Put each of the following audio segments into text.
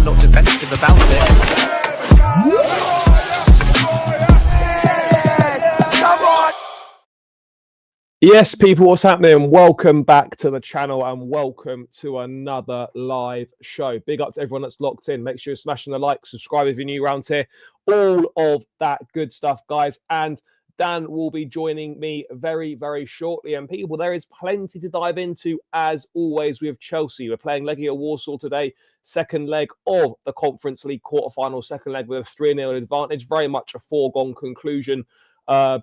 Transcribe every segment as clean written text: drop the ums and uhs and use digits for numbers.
not defensive about it. Yes, people, what's happening? Welcome back to the channel and welcome to another live show. Big up to everyone that's locked in. Make sure you're smashing the like, subscribe if you're new around here. All of that good stuff, guys. And Dan will be joining me very, very shortly. And people, there is plenty to dive into, as always, with Chelsea. We're playing Legia Warsaw today, second leg of the Conference League quarterfinal, second leg with a 3-0 advantage. Very much a foregone conclusion, I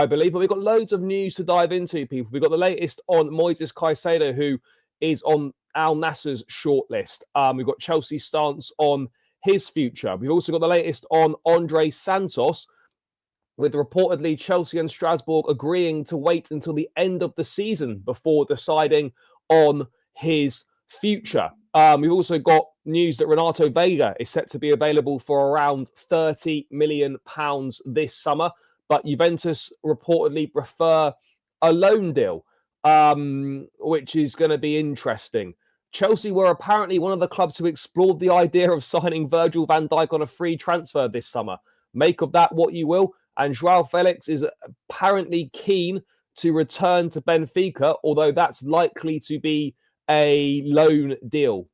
believe, but we've got loads of news to dive into, people. We've got the latest on Moises Caicedo, who is on Al Nassr's shortlist. We've got Chelsea's stance on his future. We've also got the latest on Andrey Santos, with reportedly Chelsea and Strasbourg agreeing to wait until the end of the season before deciding on his future. We've also got news that Renato Vega is set to be available for around £30 million this summer. But Juventus reportedly prefer a loan deal, which is going to be interesting. Chelsea were apparently one of the clubs who explored the idea of signing Virgil van Dijk on a free transfer this summer. Make of that what you will. And Joao Felix is apparently keen to return to Benfica, although that's likely to be a loan deal,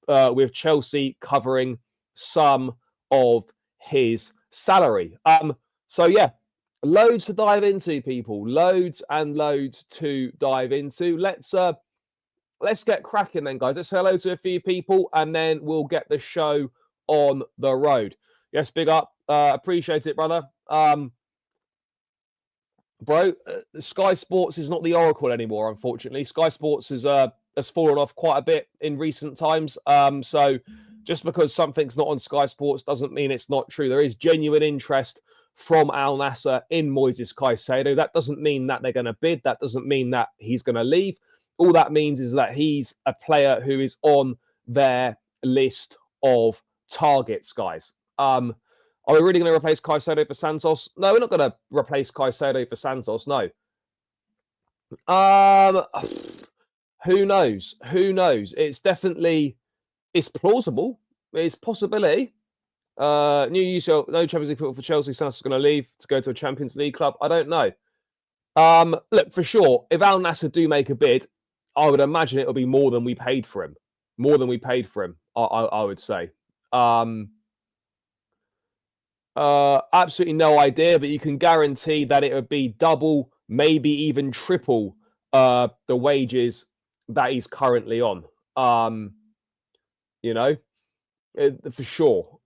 with Chelsea covering some of his salary. So yeah, loads to dive into, people. Loads and loads to dive into. Let's get cracking then, guys. Let's say hello to a few people and then we'll get the show on the road. Yes, big up. Appreciate it, brother. Bro, Sky Sports is not the Oracle anymore, unfortunately. Sky Sports has fallen off quite a bit in recent times. So just because something's not on Sky Sports doesn't mean it's not true. There is genuine interest from Al Nassr in Moises Caicedo. That doesn't mean that they're going to bid. That doesn't mean that he's going to leave. All that means is that he's a player who is on their list of targets, guys. Are we really going to replace Caicedo for Santos? No, we're not going to replace Caicedo for Santos. No. Who knows? Who knows? It's plausible. It's a possibility. No Champions League football for Chelsea. Santos is going to leave to go to a Champions League club. I don't know. Look, for sure, if Al Nassr do make a bid, I would imagine it'll be more than we paid for him. More than we paid for him, I would say. Absolutely no idea, but you can guarantee that it would be double, maybe even triple the wages that he's currently on. You know, for sure.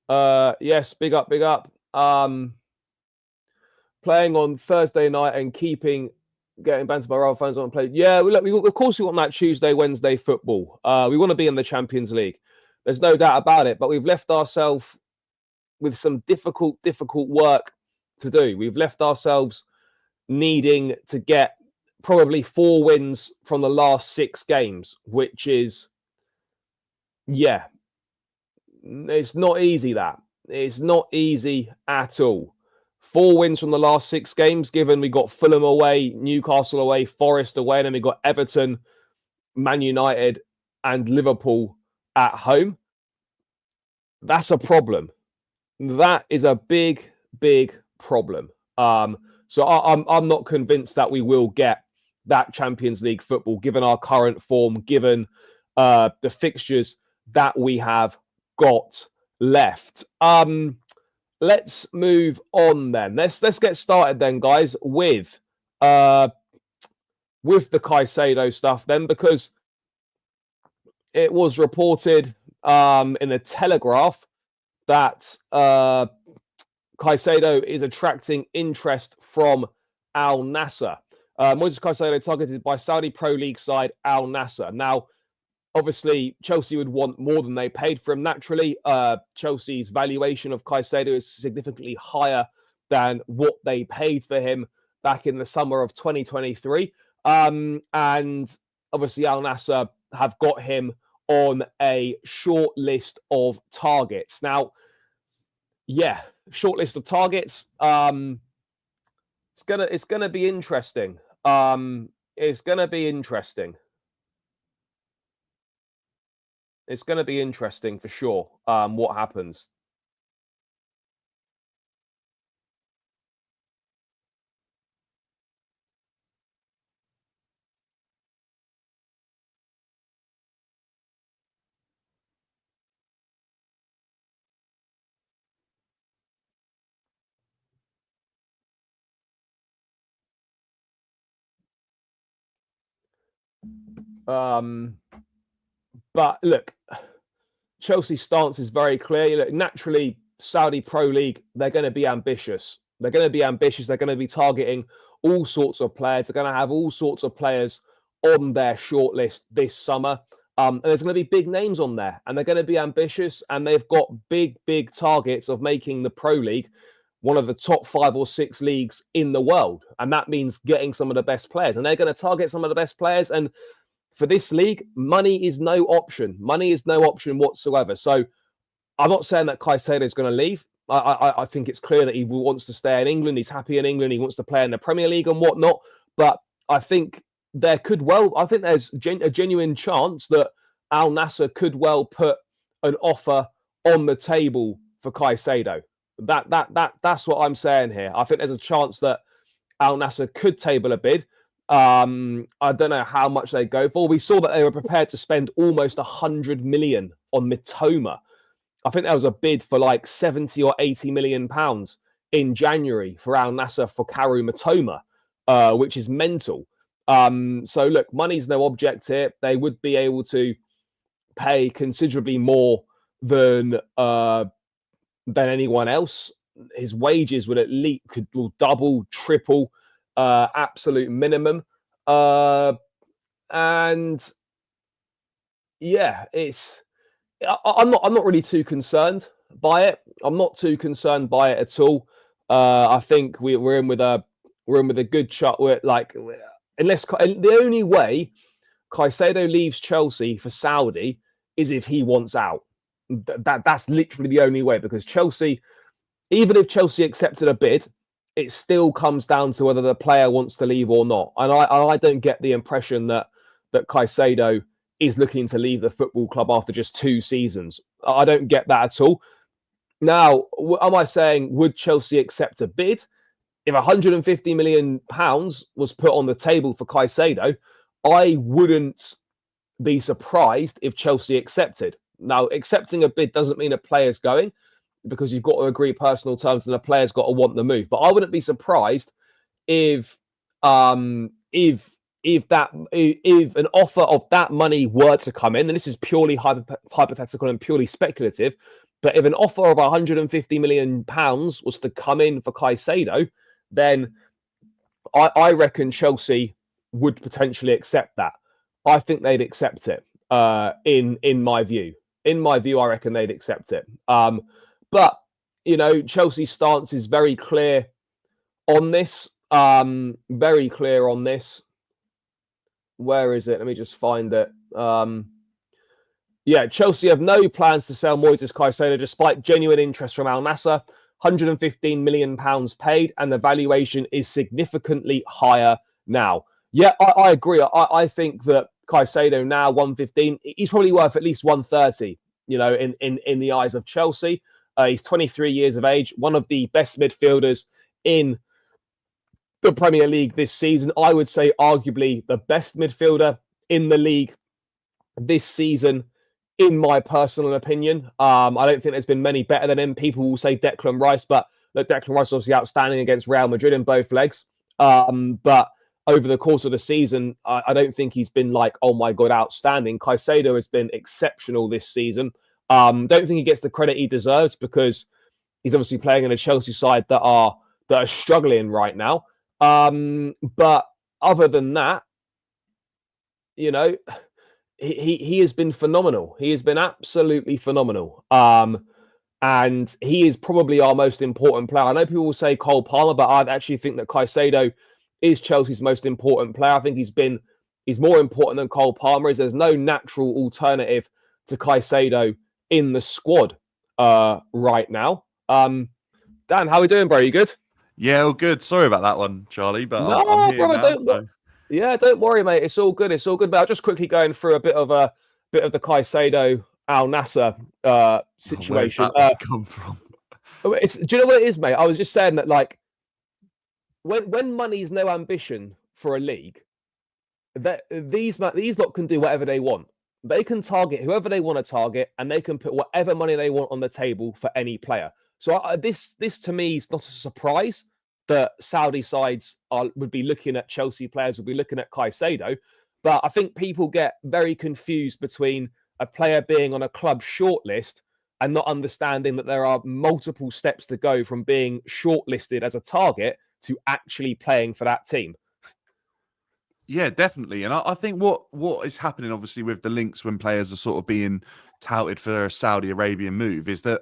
Yes, big up, big up. Playing on Thursday night and getting bantered by rival fans on play. Yeah, of course we want that Tuesday, Wednesday football. We want to be in the Champions League. There's no doubt about it. But we've left ourselves with some difficult work to do. We've left ourselves needing to get probably 4 wins from the last 6 games, which is, yeah, it's not easy. It's not easy at all. 4 wins from the last 6 games, given we got Fulham away, Newcastle away, Forest away, and then we got Everton, Man United, and Liverpool at home. That's a problem. That is a big problem. So I'm not convinced that we will get that Champions League football, given our current form, given the fixtures that we have got left. Let's move on then. Let's get started then, guys, with the Caicedo stuff then, because it was reported in the Telegraph that Caicedo is attracting interest from Al Nassr. Moises Caicedo targeted by Saudi Pro League side Al Nassr. Now, obviously, Chelsea would want more than they paid for him. Naturally, Chelsea's valuation of Caicedo is significantly higher than what they paid for him back in the summer of 2023. And obviously, Al Nassr have got him on a short list of targets. Now, yeah, short list of targets. It's gonna be interesting. It's gonna be interesting. It's going to be interesting for sure. What happens? But look, Chelsea's stance is very clear. Look, naturally, Saudi Pro League, they're going to be ambitious. They're going to be ambitious. They're going to be targeting all sorts of players. They're going to have all sorts of players on their shortlist this summer. And there's going to be big names on there. And they're going to be ambitious. And they've got big, big targets of making the Pro League one of the top 5 or 6 leagues in the world. And that means getting some of the best players. And they're going to target some of the best players. And for this league, money is no option. Money is no option whatsoever. So I'm not saying that Caicedo is going to leave. I think it's clear that he wants to stay in England. He's happy in England. He wants to play in the Premier League and whatnot. But I think there's a genuine chance that Al Nassr could well put an offer on the table for Caicedo. That's what I'm saying here. I think there's a chance that Al Nassr could table a bid. I don't know how much they go for. We saw that they were prepared to spend almost 100 million on Mitoma. I think there was a bid for like 70 or 80 million pounds in January for Al Nassr for Karu Mitoma, which is mental. So look, money's no object here. They would be able to pay considerably more than anyone else. His wages would will double, triple, absolute minimum. And yeah, I'm not really too concerned by it. I'm not too concerned by it at all. I think we're in with a good shot. Unless the only way Caicedo leaves Chelsea for Saudi is if he wants out. That's literally the only way, because Chelsea, even if Chelsea accepted a bid, it still comes down to whether the player wants to leave or not. And I don't get the impression that Caicedo is looking to leave the football club after just 2 seasons. I don't get that at all. Now, am I saying, would Chelsea accept a bid? If 150 million pounds was put on the table for Caicedo, I wouldn't be surprised if Chelsea accepted. Now, accepting a bid doesn't mean a player's going, because you've got to agree personal terms and the player's got to want the move. But I wouldn't be surprised if an offer of that money were to come in, and this is purely hypothetical and purely speculative, but if an offer of 150 million pounds was to come in for Caicedo, then I reckon Chelsea would potentially accept that. I think they'd accept it. In my view, I reckon they'd accept it. But Chelsea's stance is very clear on this. Very clear on this. Where is it? Let me just find it. Chelsea have no plans to sell Moises Caicedo despite genuine interest from Al Nassr. 115 million pounds paid, and the valuation is significantly higher now. Yeah, I agree. I think that Caicedo now 115, he's probably worth at least 130. In the eyes of Chelsea, he's 23 years of age, one of the best midfielders in the Premier League this season. I would say arguably the best midfielder in the league this season, in my personal opinion. I don't think there's been many better than him. People will say Declan Rice, but look, Declan Rice is obviously outstanding against Real Madrid in both legs. But over the course of the season, I don't think he's been like, oh my God, outstanding. Caicedo has been exceptional this season. Don't think he gets the credit he deserves, because he's obviously playing in a Chelsea side that are struggling right now. But other than that, he has been phenomenal. He has been absolutely phenomenal. And he is probably our most important player. I know people will say Cole Palmer, but I actually think that Caicedo is Chelsea's most important player. I think he's more important than Cole Palmer. There's no natural alternative to Caicedo in the squad right now. Dan, how are we doing, bro? You good? Yeah, all good. Sorry about that one, Charlie, but no, I'm here brother, now. Yeah, don't worry, mate. It's all good. It's all good. But I'm just quickly going through a bit of the Caicedo Al Nassr Where's situation. that come from? Do you know what it is, mate? I was just saying that, like, when money's no ambition for a league, that these lot can do whatever they want. They can target whoever they want to target, and they can put whatever money they want on the table for any player. So this to me is not a surprise that Saudi sides would be looking at Chelsea players, would be looking at Caicedo. But I think people get very confused between a player being on a club shortlist and not understanding that there are multiple steps to go from being shortlisted as a target to actually playing for that team. Yeah, definitely. And I think what is happening, obviously, with the links when players are sort of being touted for a Saudi Arabian move is that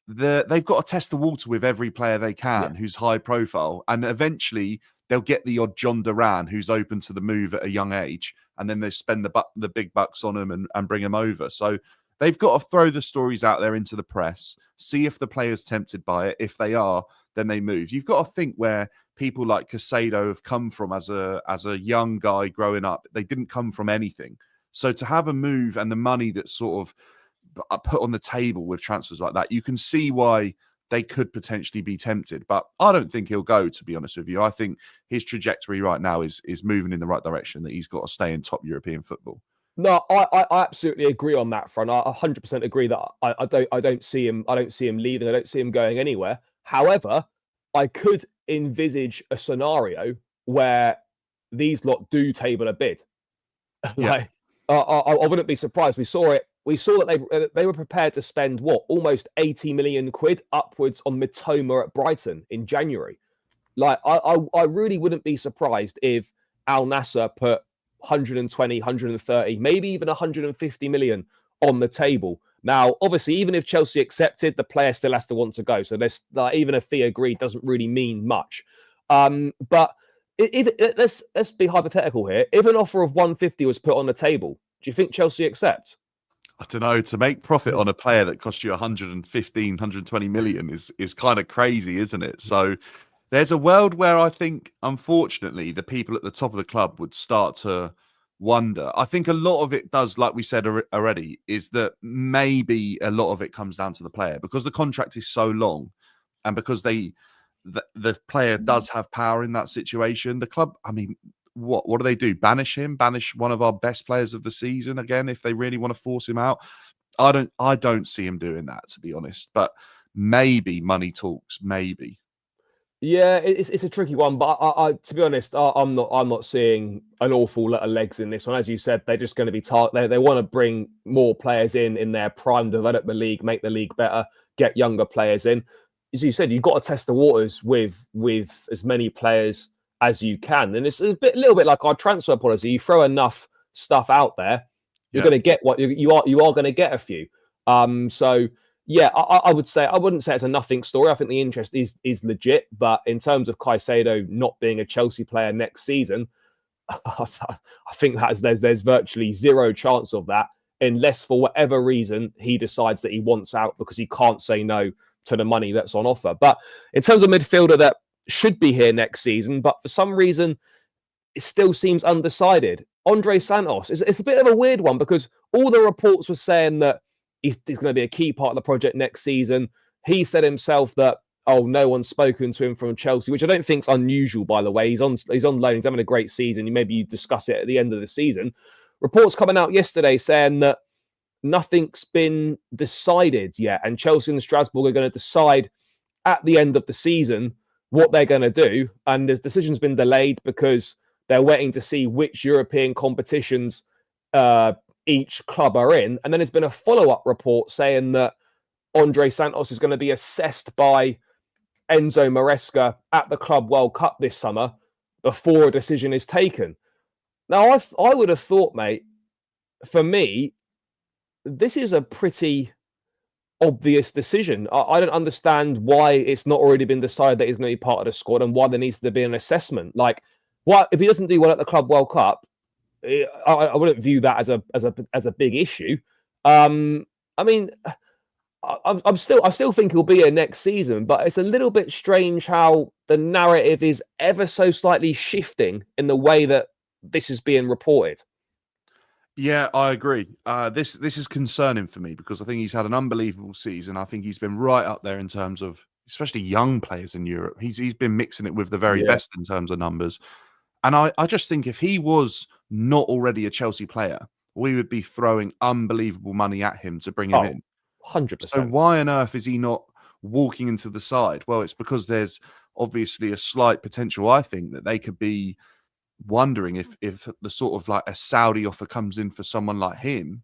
they've got to test the water with every player they can who's high profile. And eventually they'll get the odd John Duran who's open to the move at a young age. And then they spend the big bucks on him and bring him over. So they've got to throw the stories out there into the press, see if the player's tempted by it. If they are, then they move. You've got to think where people like Caicedo have come from as a young guy growing up. They didn't come from anything. So to have a move and the money that's sort of put on the table with transfers like that, you can see why they could potentially be tempted. But I don't think he'll go, to be honest with you. I think his trajectory right now is moving in the right direction, that he's got to stay in top European football. No, I absolutely agree on that front. I 100% agree that I don't see him leaving. I don't see him going anywhere. However, I could envisage a scenario where these lot do table a bid. Like, I wouldn't be surprised. We saw it. We saw that they were prepared to spend almost 80 million quid upwards on Mitoma at Brighton in January. Like, I really wouldn't be surprised if Al Nassr put 120, 130, maybe even 150 million on the table. Now, obviously, even if Chelsea accepted, the player still has to want to go. So there's even a fee agreed doesn't really mean much. But let's be hypothetical here. If an offer of 150 was put on the table, do you think Chelsea accept? I don't know. To make profit on a player that cost you 115, 120 million is kind of crazy, isn't it? So there's a world where I think, unfortunately, the people at the top of the club would start to wonder. I think a lot of it does, like we said already, is that maybe a lot of it comes down to the player, because the contract is so long and because the player does have power in that situation. The club, I mean, what do they do? Banish him? Banish one of our best players of the season again if they really want to force him out? I don't see him doing that, to be honest. But maybe money talks, maybe. Yeah, it's a tricky one, but I to be honest, I'm not seeing an awful lot of legs in this one. As you said, they're just going to be they want to bring more players in their prime, develop the league, make the league better, get younger players in. As you said, you've got to test the waters with as many players as you can, and it's a little bit like our transfer policy. You throw enough stuff out there, you're going to get what you are going to get a few. So. Yeah, I would say I wouldn't say it's a nothing story. I think the interest is legit, but in terms of Caicedo not being a Chelsea player next season, I think there's virtually zero chance of that, unless for whatever reason he decides that he wants out because he can't say no to the money that's on offer. But in terms of midfielder that should be here next season, but for some reason it still seems undecided, Andrey Santos. It's a bit of a weird one because all the reports were saying that he's going to be a key part of the project next season. He said himself that, no one's spoken to him from Chelsea, which I don't think is unusual, by the way. He's on loan. He's having a great season. Maybe you discuss it at the end of the season. Reports coming out yesterday saying that nothing's been decided yet, and Chelsea and Strasbourg are going to decide at the end of the season what they're going to do. And this decision's been delayed because they're waiting to see which European competitions each club are in. And then there's been a follow-up report saying that Andrey Santos is going to be assessed by Enzo Maresca at the Club World Cup this summer before a decision is taken. Now, I would have thought, mate, for me, this is a pretty obvious decision. I don't understand why it's not already been decided that he's going to be part of the squad and why there needs to be an assessment. Like, what if he doesn't do well at the Club World Cup? I wouldn't view that as a big issue. I mean, I still think he'll be here next season, but it's a little bit strange how the narrative is ever so slightly shifting in the way that this is being reported. Yeah, I agree. This is concerning for me because I think he's had an unbelievable season. I think he's been right up there in terms of especially young players in Europe. He's been mixing it with the very Yeah. best in terms of numbers. And I just think if he was not already a Chelsea player, we would be throwing unbelievable money at him to bring him Oh, in. So 100%. why on earth is he not walking into the side? Well, it's because there's obviously a slight potential, I think, that they could be wondering if the sort of like a Saudi offer comes in for someone like him,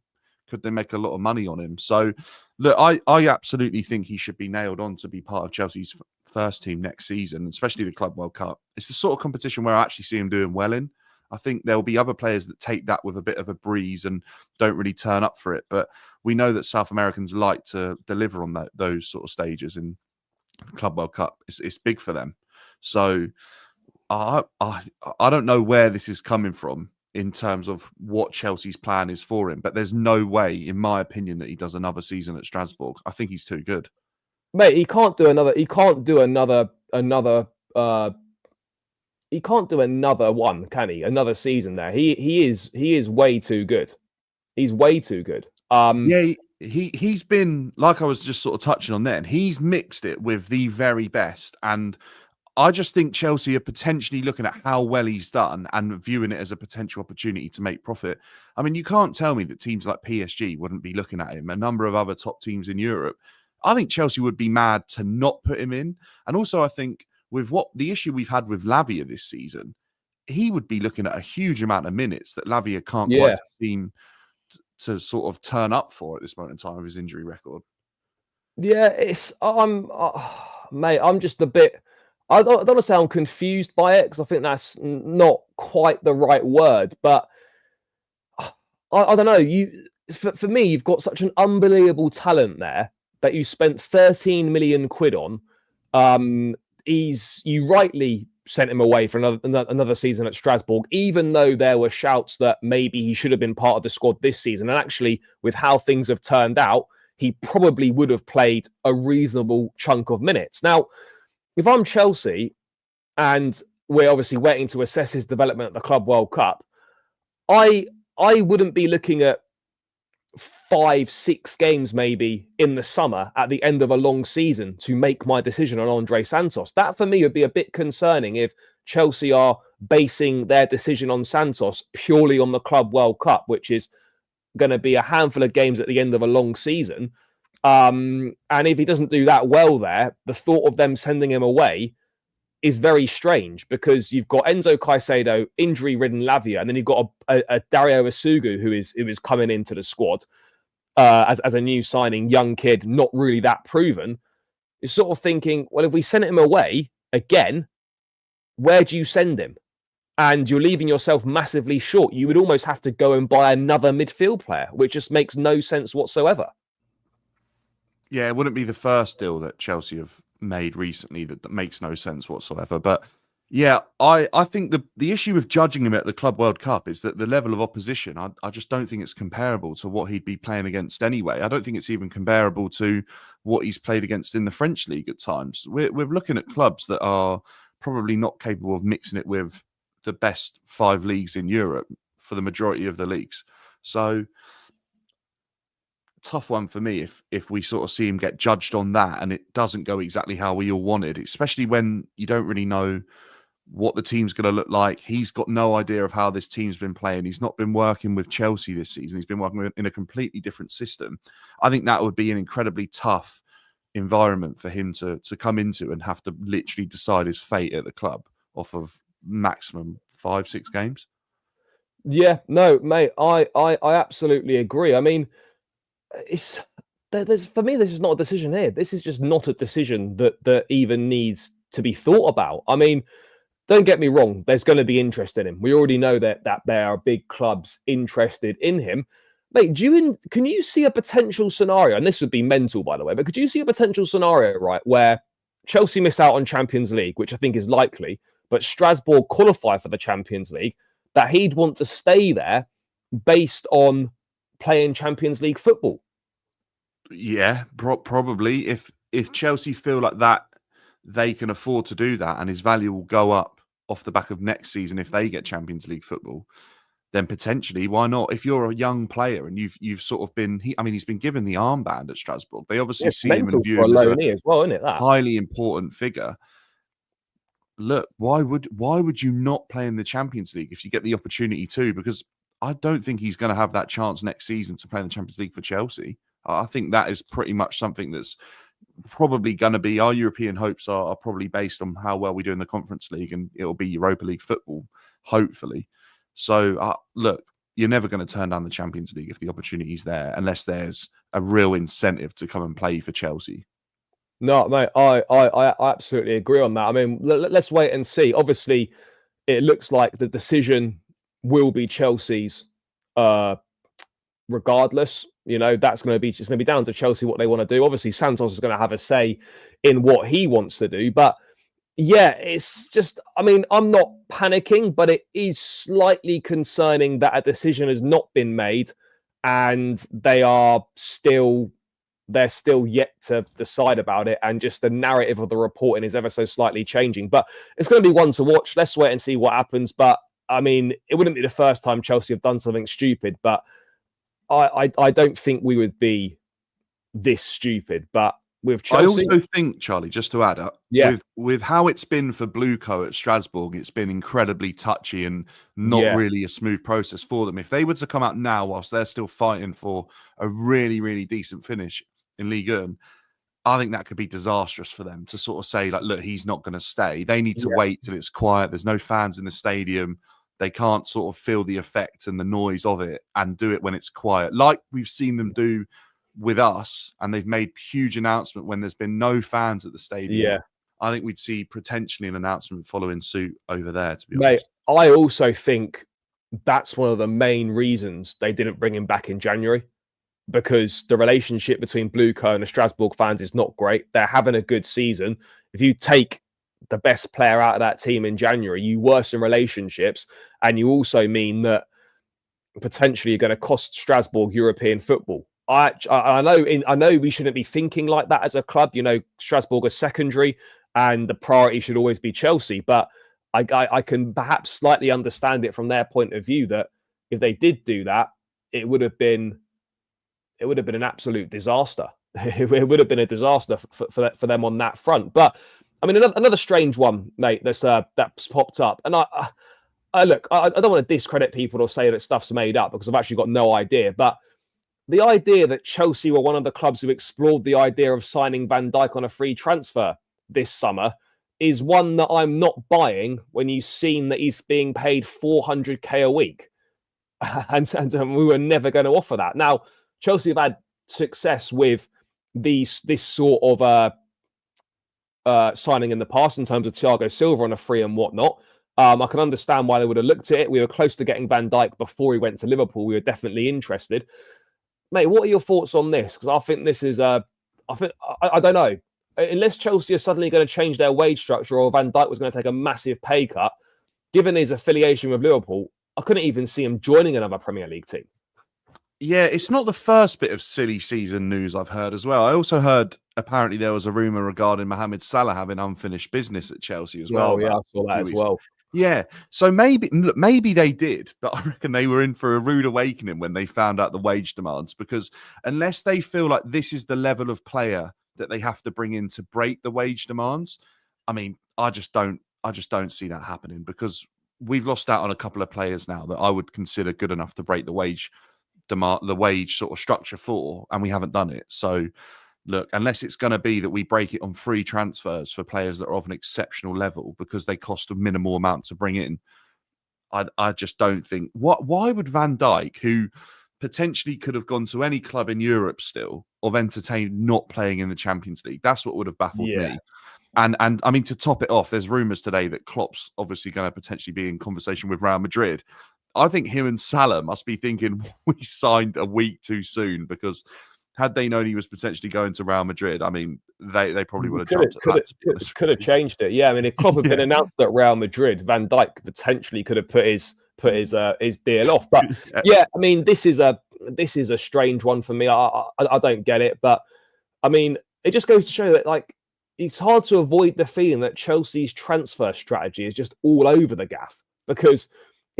could they make a lot of money on him? So look, I absolutely think he should be nailed on to be part of Chelsea's first team next season, especially the Club World Cup. It's the sort of competition where I actually see him doing well in. I think there'll be other players that take that with a bit of a breeze and don't really turn up for it. But we know that South Americans like to deliver on those sort of stages in the Club World Cup. It's big for them. So I don't know where this is coming from in terms of what Chelsea's plan is for him, but there's no way, in my opinion, that he does another season at Strasbourg. I think he's too good. Mate, he can't do another. He can't do another. He can't do another one, can he? Another season there. He is way too good. He's way too good. Yeah, he's been like I was just sort of touching on then. He's mixed it with the very best, and I just think Chelsea are potentially looking at how well he's done and viewing it as a potential opportunity to make profit. I mean, you can't tell me that teams like PSG wouldn't be looking at him, a number of other top teams in Europe. I think Chelsea would be mad to not put him in. And also, I think with what the issue we've had with Lavia this season, he would be looking at a huge amount of minutes that Lavia can't Yeah, quite seem to sort of turn up for at this moment in time of his injury record. yeah. It's mate. I'm just a bit. I don't want to say I'm confused by it because I think that's not quite the right word. But I don't know. For me, you've got such an unbelievable talent there that you spent 13 million quid on. You rightly sent him away for another season at Strasbourg, even though there were shouts that maybe he should have been part of the squad this season. And actually, with how things have turned out, he probably would have played a reasonable chunk of minutes. Now, if I'm Chelsea and we're obviously waiting to assess his development at the Club World Cup, I I wouldn't be looking at 5, 6 games maybe in the summer at the end of a long season to make my decision on Andrey Santos. That for me would be a bit concerning if Chelsea are basing their decision on Santos purely on the Club World Cup, which is going to be a handful of games at the end of a long season. And if he doesn't do that well there, the thought of them sending him away is very strange because you've got Enzo Caicedo, injury-ridden Lavia, and then you've got a Dario Isugu who is coming into the squad as a new signing, young kid, not really that proven. You're sort of thinking, well, if we send him away again, where do you send him? And you're leaving yourself massively short. You would almost have to go and buy another midfield player, which just makes no sense whatsoever. Yeah, it wouldn't be the first deal that Chelsea have made recently that makes no sense whatsoever. But yeah, I think the issue with judging him at the Club World Cup is that the level of opposition, I just don't think it's comparable to what he'd be playing against anyway. I don't think it's even comparable to what he's played against in the French league at times. We're looking at clubs that are probably not capable of mixing it with the best 5 leagues in Europe for the majority of the leagues. So tough one for me if we sort of see him get judged on that and it doesn't go exactly how we all wanted, especially when you don't really know what the team's going to look like. He's got no idea of how this team's been playing. He's not been working with Chelsea this season. He's been working in a completely different system. I think that would be an incredibly tough environment for him to come into and have to literally decide his fate at the club off of maximum 5, 6 games. Yeah, no, mate, I absolutely agree. I mean, there's for me, this is not a decision here. This is just not a decision that even needs to be thought about. I mean, don't get me wrong, there's going to be interest in him. We already know that there are big clubs interested in him. Mate, can you see a potential scenario, and this would be mental, by the way, but could you see a potential scenario, right, where Chelsea miss out on Champions League, which I think is likely, but Strasbourg qualify for the Champions League, that he'd want to stay there based on playing Champions League football? Yeah, probably. If Chelsea feel like that, they can afford to do that, and his value will go up off the back of next season if they get Champions League football. then potentially why not? If you're a young player and you've sort of been, he's been given the armband at Strasbourg. They obviously It's see him and mental view for a him as a loanee as well, isn't it? That. highly important figure. Look, why would you not play in the Champions League if you get the opportunity to? Because I don't think he's going to have that chance next season to play in the Champions League for Chelsea. I think that is pretty much something that's probably going to be our European hopes are probably based on how well we do in the Conference League, and it'll be Europa League football, hopefully. So, look, you're never going to turn down the Champions League if the opportunity's there, unless there's a real incentive to come and play for Chelsea. No, mate, I absolutely agree on that. I mean, let's wait and see. Obviously, it looks like the decision will be Chelsea's, regardless. You know, that's going to be down to Chelsea what they want to do. Obviously, Santos is going to have a say in what he wants to do. But yeah, it's just, I mean, I'm not panicking, but it is slightly concerning that a decision has not been made, and they're still yet to decide about it, and just the narrative of the reporting is ever so slightly changing. But it's going to be one to watch. Let's wait and see what happens. But I mean, it wouldn't be the first time Chelsea have done something stupid, but I don't think we would be this stupid. But with Chelsea, I also think, Charlie, just to add up, yeah, with how it's been for Blueco at Strasbourg, it's been incredibly touchy and not really a smooth process for them. If they were to come out now whilst they're still fighting for a really, really decent finish in Ligue 1, I think that could be disastrous for them to sort of say, like, look, he's not going to stay. They need to wait till it's quiet. There's no fans in the stadium. They can't sort of feel the effect and the noise of it and do it when it's quiet, like we've seen them do with us. And they've made huge announcement when there's been no fans at the stadium. Yeah. I think we'd see potentially an announcement following suit over there, to be Mate, honest. I also think that's one of the main reasons they didn't bring him back in January, because the relationship between Blueco and the Strasbourg fans is not great. They're having a good season. If you take the best player out of that team in January, you worsen relationships, and you also mean that potentially you're going to cost Strasbourg European football. I know we shouldn't be thinking like that as a club. You know, Strasbourg is secondary, and the priority should always be Chelsea. But I can perhaps slightly understand it from their point of view that if they did do that, it would have been an absolute disaster. It would have been a disaster for them on that front. But I mean, another strange one, mate, that's popped up. And I look, I don't want to discredit people or say that stuff's made up, because I've actually got no idea. But the idea that Chelsea were one of the clubs who explored the idea of signing Van Dijk on a free transfer this summer is one that I'm not buying, when you've seen that he's being paid 400k a week. And we were never going to offer that. Now, Chelsea have had success with this sort of signing in the past, in terms of Thiago Silva on a free and whatnot. I can understand why they would have looked at it. We were close to getting Van Dijk before he went to Liverpool. We were definitely interested. Mate, what are your thoughts on this? Because I think this is I don't know. Unless Chelsea are suddenly going to change their wage structure, or Van Dijk was going to take a massive pay cut, given his affiliation with Liverpool, I couldn't even see him joining another Premier League team. Yeah, it's not the first bit of silly season news I've heard as well. I also heard apparently there was a rumour regarding Mohamed Salah having unfinished business at Chelsea as well. Oh, yeah, I saw that as well. Yeah, so maybe they did, but I reckon they were in for a rude awakening when they found out the wage demands, because unless they feel like this is the level of player that they have to bring in to break the wage demands, I mean, I just don't see that happening, because we've lost out on a couple of players now that I would consider good enough to break the wage sort of structure for, and we haven't done it. So look, unless it's going to be that we break it on free transfers for players that are of an exceptional level because they cost a minimal amount to bring in, I just don't think. Why would Van Dijk, who potentially could have gone to any club in Europe still, have entertained not playing in the Champions League? That's what would have baffled me. And I mean, to top it off, there's rumours today that Klopp's obviously going to potentially be in conversation with Real Madrid. I think him and Salah must be thinking we signed a week too soon, because had they known he was potentially going to Real Madrid, I mean, they probably would have jumped at that. Could have changed it. Yeah, I mean, if Klopp had been announced at Real Madrid, Van Dijk potentially could have put his deal off. But yeah, I mean, this is a strange one for me. I don't get it, but I mean, it just goes to show that, like, it's hard to avoid the feeling that Chelsea's transfer strategy is just all over the gaff, because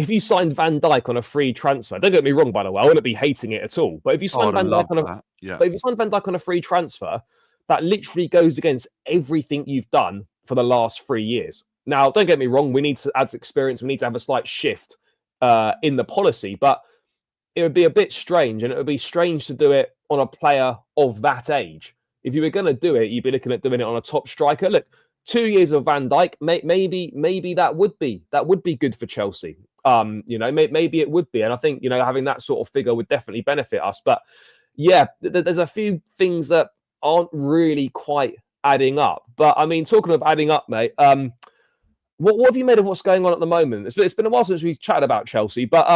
if you signed Van Dijk on a free transfer, don't get me wrong, by the way, I wouldn't be hating it at all. But if you signed Van Dijk on a free transfer, that literally goes against everything you've done for the last 3 years. Now, don't get me wrong, we need to add experience. We need to have a slight shift in the policy, but it would be a bit strange, and it would be strange to do it on a player of that age. If you were going to do it, you'd be looking at doing it on a top striker. Look, 2 years of Van Dijk, maybe that would be good for Chelsea. Maybe it would be, and I think having that sort of figure would definitely benefit us. But yeah, there's a few things that aren't really quite adding up. But I mean, talking of adding up, mate, what have you made of what's going on at the moment? It's been a while since we've chatted about Chelsea, but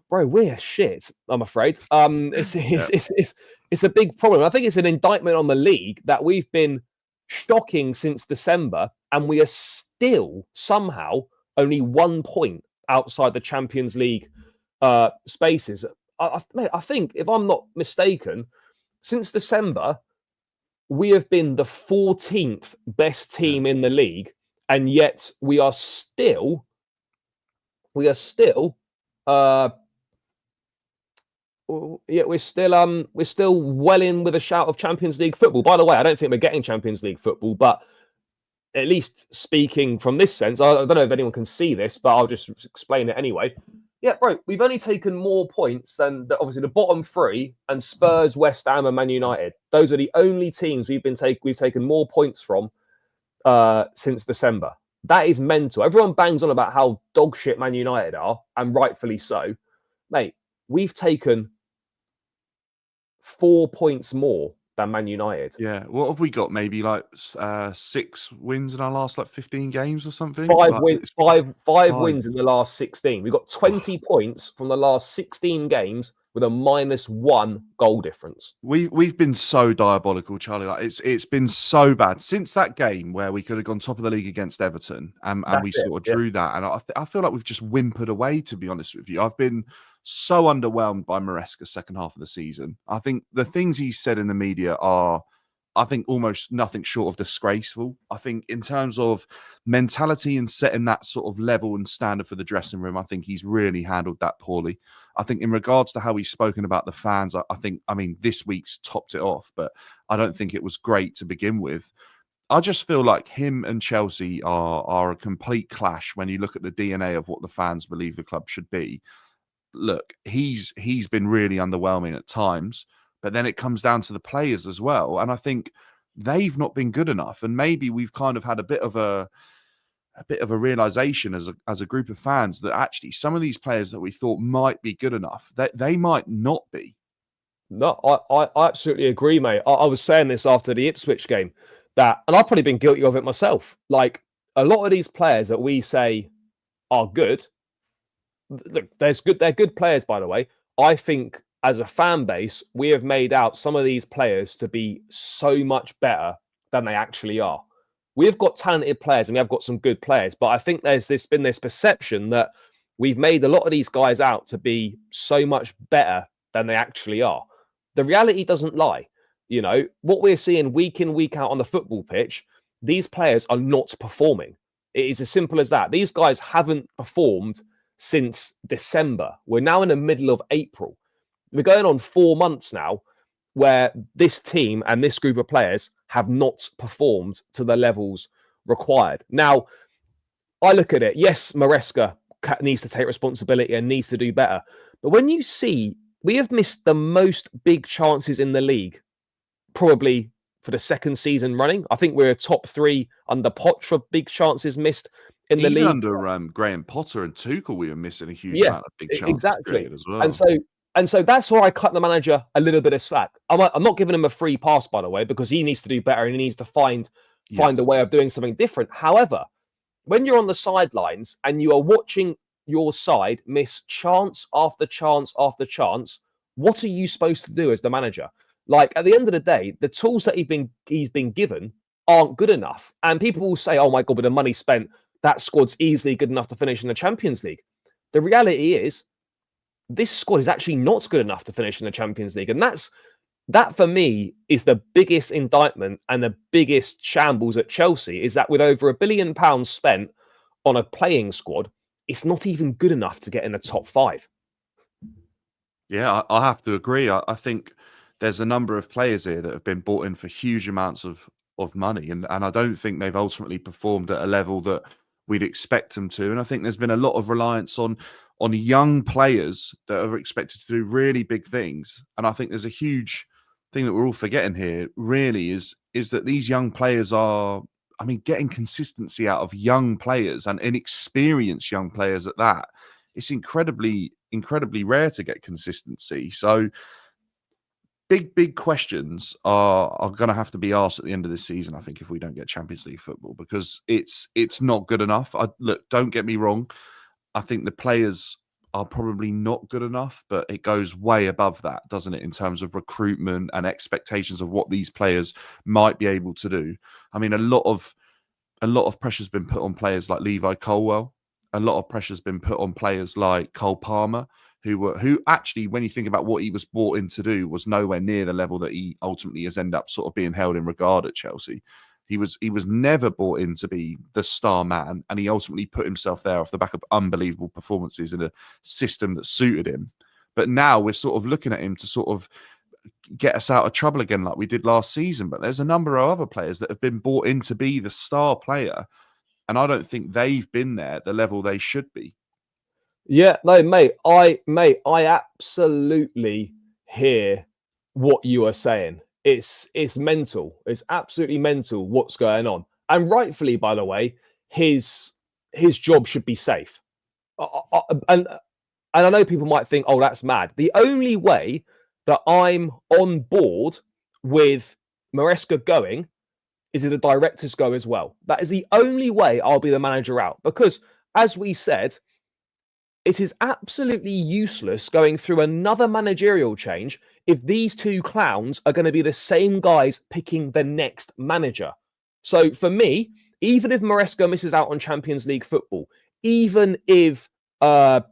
bro, we're shit, I'm afraid. It's a big problem. I think it's an indictment on the league that we've been shocking since December, and we are still somehow only 1 point outside the Champions League spaces. I think, if I'm not mistaken, since December, we have been the 14th best team in the league, and yet we're still well in with a shout of Champions League football. By the way, I don't think we're getting Champions League football, but at least speaking from this sense, I don't know if anyone can see this, but I'll just explain it anyway. Yeah, bro, we've only taken more points than obviously the bottom three and Spurs, West Ham, and Man United. Those are the only teams we've taken more points from since December. That is mental. Everyone bangs on about how dog shit Man United are, and rightfully so. Mate, we've taken 4 points more than Man United. Yeah. What have we got? Maybe like 6 wins in our last 15 games or something? Five wins in the last 16. We've got 20 points from the last 16 games with a -1 goal difference. We've been so diabolical, Charlie. Like it's been so bad since that game where we could have gone top of the league against Everton, and we sort of drew that. And I feel like we've just whimpered away, to be honest with you. I've been so underwhelmed by Maresca's second half of the season. I think the things he said in the media are, I think, almost nothing short of disgraceful. I think in terms of mentality and setting that sort of level and standard for the dressing room, I think he's really handled that poorly. I think in regards to how he's spoken about the fans, I mean, this week's topped it off, but I don't think it was great to begin with. I just feel like him and Chelsea are a complete clash when you look at the DNA of what the fans believe the club should be. Look, he's been really underwhelming at times, but then it comes down to the players as well. And I think they've not been good enough. And maybe we've kind of had a bit of a realization as a group of fans that actually some of these players that we thought might be good enough, they might not be. No, I absolutely agree, mate. I was saying this after the Ipswich game, and I've probably been guilty of it myself. Like, a lot of these players that we say are good, look, they're good players, by the way. I think as a fan base, we have made out some of these players to be so much better than they actually are. We've got talented players and we have got some good players, but I think there's been this perception that we've made a lot of these guys out to be so much better than they actually are. The reality doesn't lie. What we're seeing week in, week out on the football pitch, these players are not performing. It is as simple as that. These guys haven't performed since December. We're now in the middle of April. We're going on 4 months now where this team and this group of players have not performed to the levels required. Now, I look at it. Yes, Maresca needs to take responsibility and needs to do better. But when you see, we have missed the most big chances in the league, probably for the second season running. I think we're top 3 under Poch for big chances missed in the league. Under Graham Potter and Tuchel, we were missing a huge amount of big chances. Exactly. As well. And so that's where I cut the manager a little bit of slack. I'm not giving him a free pass, by the way, because he needs to do better and he needs to find a way of doing something different. However, when you're on the sidelines and you are watching your side miss chance after chance after chance, what are you supposed to do as the manager? Like, at the end of the day, the tools that he's been given aren't good enough. And people will say, oh my God, with the money spent, that squad's easily good enough to finish in the Champions League. The reality is, this squad is actually not good enough to finish in the Champions League. And that for me is the biggest indictment and the biggest shambles at Chelsea, is that with over £1 billion spent on a playing squad, it's not even good enough to get in the top 5. Yeah, I have to agree. I think there's a number of players here that have been bought in for huge amounts of money, and I don't think they've ultimately performed at a level that we'd expect them to. And I think there's been a lot of reliance on young players that are expected to do really big things. And I think there's a huge thing that we're all forgetting here, really, is that these young players are, I mean, getting consistency out of young players and inexperienced young players at that. It's incredibly rare to get consistency. So big questions are going to have to be asked at the end of this season, I think, if we don't get Champions League football, because it's not good enough. Look, don't get me wrong. I think the players are probably not good enough, but it goes way above that, doesn't it, in terms of recruitment and expectations of what these players might be able to do. I mean, a lot of pressure's been put on players like Levi Colwell. A lot of pressure's been put on players like Cole Palmer, who actually, when you think about what he was brought in to do, was nowhere near the level that he ultimately has ended up sort of being held in regard at Chelsea. He was never brought in to be the star man, and he ultimately put himself there off the back of unbelievable performances in a system that suited him. But now we're sort of looking at him to sort of get us out of trouble again like we did last season. But there's a number of other players that have been brought in to be the star player, and I don't think they've been there at the level they should be. Yeah, no, mate, I absolutely hear what you are saying. It's mental. It's absolutely mental what's going on. And rightfully, by the way, his job should be safe. And I know people might think, oh, that's mad. The only way that I'm on board with Maresca going is if the directors go as well. That is the only way I'll be the manager out. Because, as we said, it is absolutely useless going through another managerial change if these two clowns are going to be the same guys picking the next manager. So for me, even if Maresca misses out on Champions League football, even if we have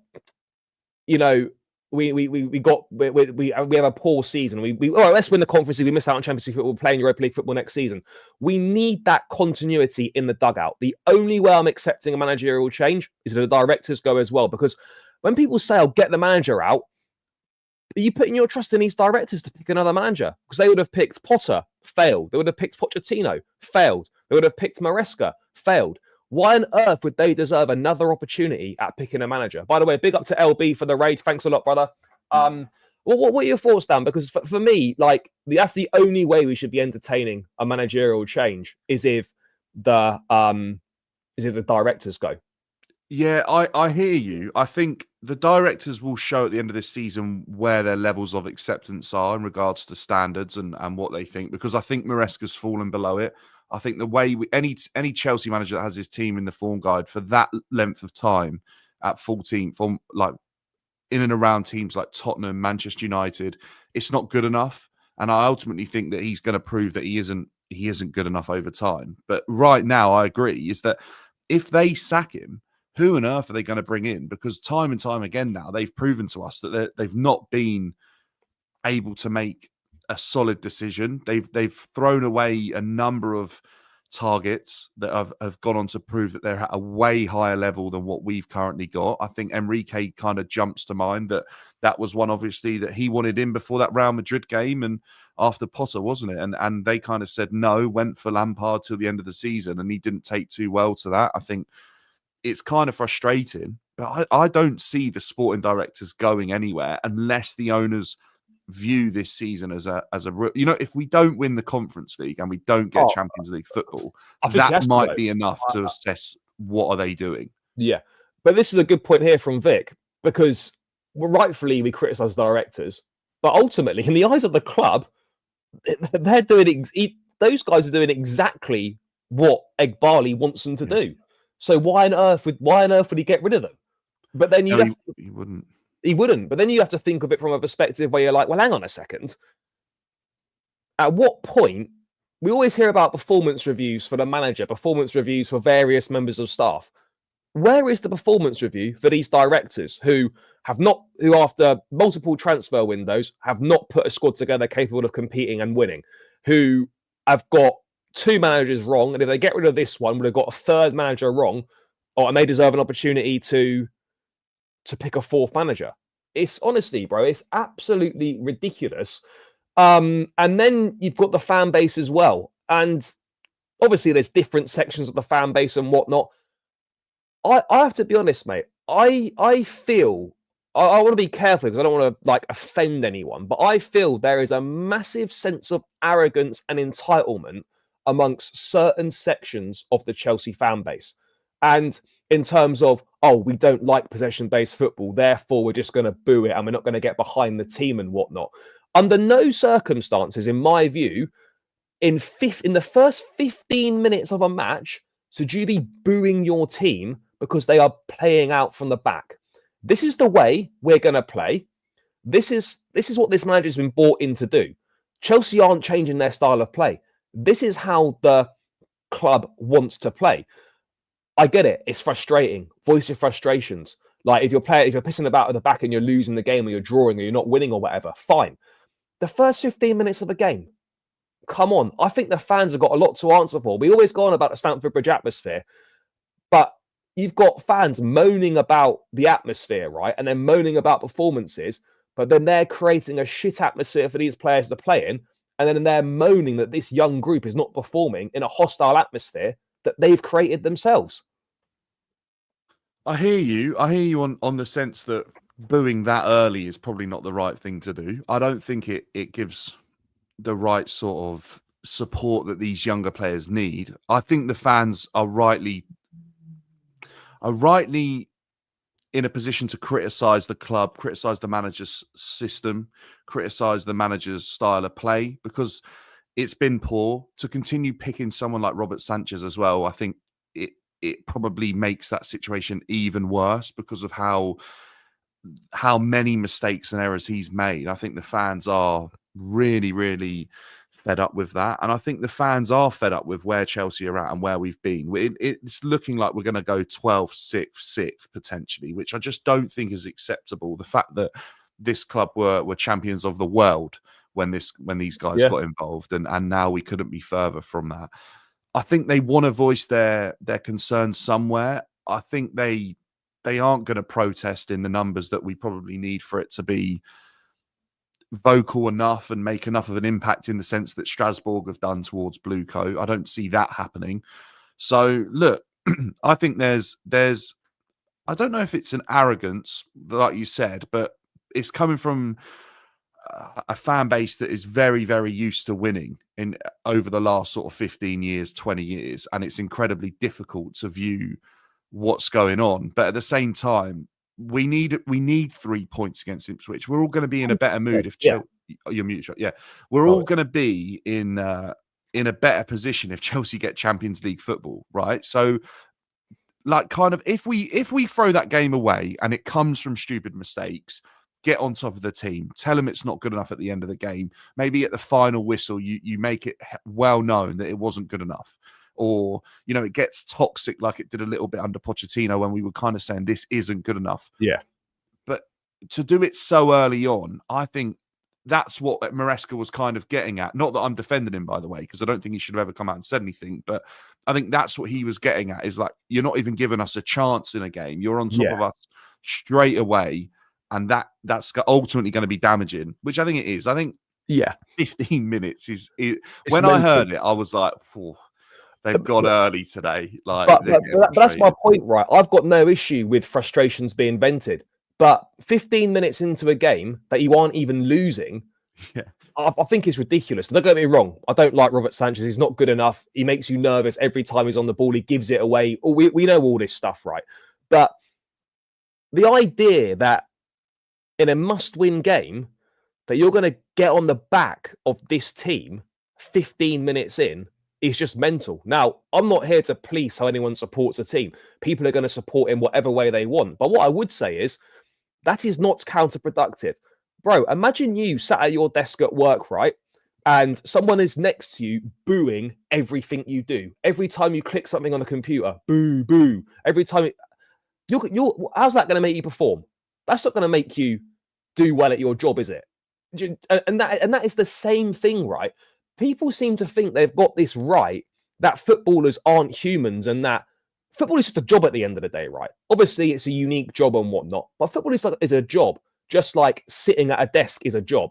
a poor season, let's win the Conference League, we miss out on Champions League football, playing Europa League football next season. We need that continuity in the dugout. The only way I'm accepting a managerial change is that the directors go as well, because when people say, "I'll get the manager out," are you putting your trust in these directors to pick another manager? Because they would have picked Potter, failed. They would have picked Pochettino, failed. They would have picked Maresca, failed. Why on earth would they deserve another opportunity at picking a manager? By the way, big up to LB for the raid. Thanks a lot, brother. What are your thoughts, Dan? Because for me, like, that's the only way we should be entertaining a managerial change is if the directors go. Yeah, I hear you. I think the directors will show at the end of this season where their levels of acceptance are in regards to standards and what they think, because I think Maresca's fallen below it. I think the way any Chelsea manager that has his team in the form guide for that length of time at 14th, from like in and around teams like Tottenham, Manchester United, it's not good enough. And I ultimately think that he's going to prove that he isn't good enough over time. But right now, I agree, is that if they sack him, who on earth are they going to bring in? Because time and time again now, they've proven to us that they've not been able to make a solid decision. They've thrown away a number of targets that have gone on to prove that they're at a way higher level than what we've currently got. I think Enrique kind of jumps to mind that was one, obviously, that he wanted in before that Real Madrid game and after Potter, wasn't it? And they kind of said no, went for Lampard till the end of the season, and he didn't take too well to that. I think it's kind of frustrating, but I don't see the sporting directors going anywhere unless the owners view this season as a if we don't win the Conference League and we don't get Champions League football, that might be enough to assess what are they doing. Yeah, but this is a good point here from Vic, because rightfully we criticize directors, but ultimately in the eyes of the club, they're doing those guys are doing exactly what Eghbali wants them to do. So why on earth would he get rid of them? But then he wouldn't. He wouldn't. But then you have to think of it from a perspective where you're like, well, hang on a second. At what point, we always hear about performance reviews for the manager, performance reviews for various members of staff. Where is the performance review for these directors who after multiple transfer windows have not put a squad together capable of competing and winning, who have got two managers wrong, and if they get rid of this one, would have got a third manager wrong, and they deserve an opportunity to to pick a fourth manager. It's honestly, bro, it's absolutely ridiculous. And then you've got the fan base as well. And obviously there's different sections of the fan base and whatnot. I have to be honest, mate. I feel I want to be careful because I don't want to like offend anyone, but I feel there is a massive sense of arrogance and entitlement amongst certain sections of the Chelsea fan base. And in terms of, oh, we don't like possession-based football, therefore we're just going to boo it and we're not going to get behind the team and whatnot. Under no circumstances, in my view, in the first 15 minutes of a match, should you be booing your team because they are playing out from the back. This is the way we're going to play. This is what this manager's been brought in to do. Chelsea aren't changing their style of play. This is how the club wants to play. I get it. It's frustrating. Voice your frustrations. Like if you're pissing about at the back and you're losing the game or you're drawing or you're not winning or whatever, fine. The first 15 minutes of the game, come on. I think the fans have got a lot to answer for. We always go on about the Stamford Bridge atmosphere, but you've got fans moaning about the atmosphere, right? And then moaning about performances, but then they're creating a shit atmosphere for these players to play in. And then they're moaning that this young group is not performing in a hostile atmosphere that they've created themselves. I hear you. On the sense that booing that early is probably not the right thing to do. I don't think it gives the right sort of support that these younger players need. I think the fans are rightly in a position to criticize the club, criticize the manager's system, criticize the manager's style of play because it's been poor. To continue picking someone like Robert Sanchez as well, I think it probably makes that situation even worse because of how many mistakes and errors he's made. I think the fans are really, really fed up with that. And I think the fans are fed up with where Chelsea are at and where we've been. It's looking like we're going to go 12th, 6th potentially, which I just don't think is acceptable. The fact that this club were champions of the world when these guys got involved, and now we couldn't be further from that. I think they want to voice their concerns somewhere. I think they aren't going to protest in the numbers that we probably need for it to be vocal enough and make enough of an impact in the sense that Strasbourg have done towards Blue Coat. I don't see that happening. So look, I think there's I don't know if it's an arrogance, like you said, but it's coming from a fan base that is very, very used to winning over the last sort of 15 years, 20 years. And it's incredibly difficult to view what's going on. But at the same time, we need 3 points against Ipswich. We're all going to be in a better mood if you're mutual. Yeah, we're all going to be in a better position if Chelsea get Champions League football, right? So, like, kind of, if we throw that game away and it comes from stupid mistakes, get on top of the team. Tell them it's not good enough at the end of the game. Maybe at the final whistle, you make it well known that it wasn't good enough. Or, it gets toxic like it did a little bit under Pochettino when we were kind of saying this isn't good enough. Yeah. But to do it so early on, I think that's what Maresca was kind of getting at. Not that I'm defending him, by the way, because I don't think he should have ever come out and said anything. But I think that's what he was getting at, is like, you're not even giving us a chance in a game. You're on top of us straight away. And that's ultimately going to be damaging, which I think it is. I think 15 minutes is when I heard it, I was like, they've gone early today. Like, but that's my point, right? I've got no issue with frustrations being vented. But 15 minutes into a game that you aren't even losing, I think is ridiculous. Don't get me wrong. I don't like Robert Sanchez. He's not good enough. He makes you nervous every time he's on the ball. He gives it away. We know all this stuff, right? But the idea that in a must-win game, that you're going to get on the back of this team 15 minutes in is just mental. Now, I'm not here to police how anyone supports a team. People are going to support in whatever way they want. But what I would say is that is not counterproductive. Bro, imagine you sat at your desk at work, right? And someone is next to you booing everything you do. Every time you click something on the computer, boo, boo. Every time how's that going to make you perform? That's not going to make you do well at your job, is it? And that is the same thing, right? People seem to think they've got this right, that footballers aren't humans and that football is just a job at the end of the day, right? Obviously, it's a unique job and whatnot, but football is a job, just like sitting at a desk is a job.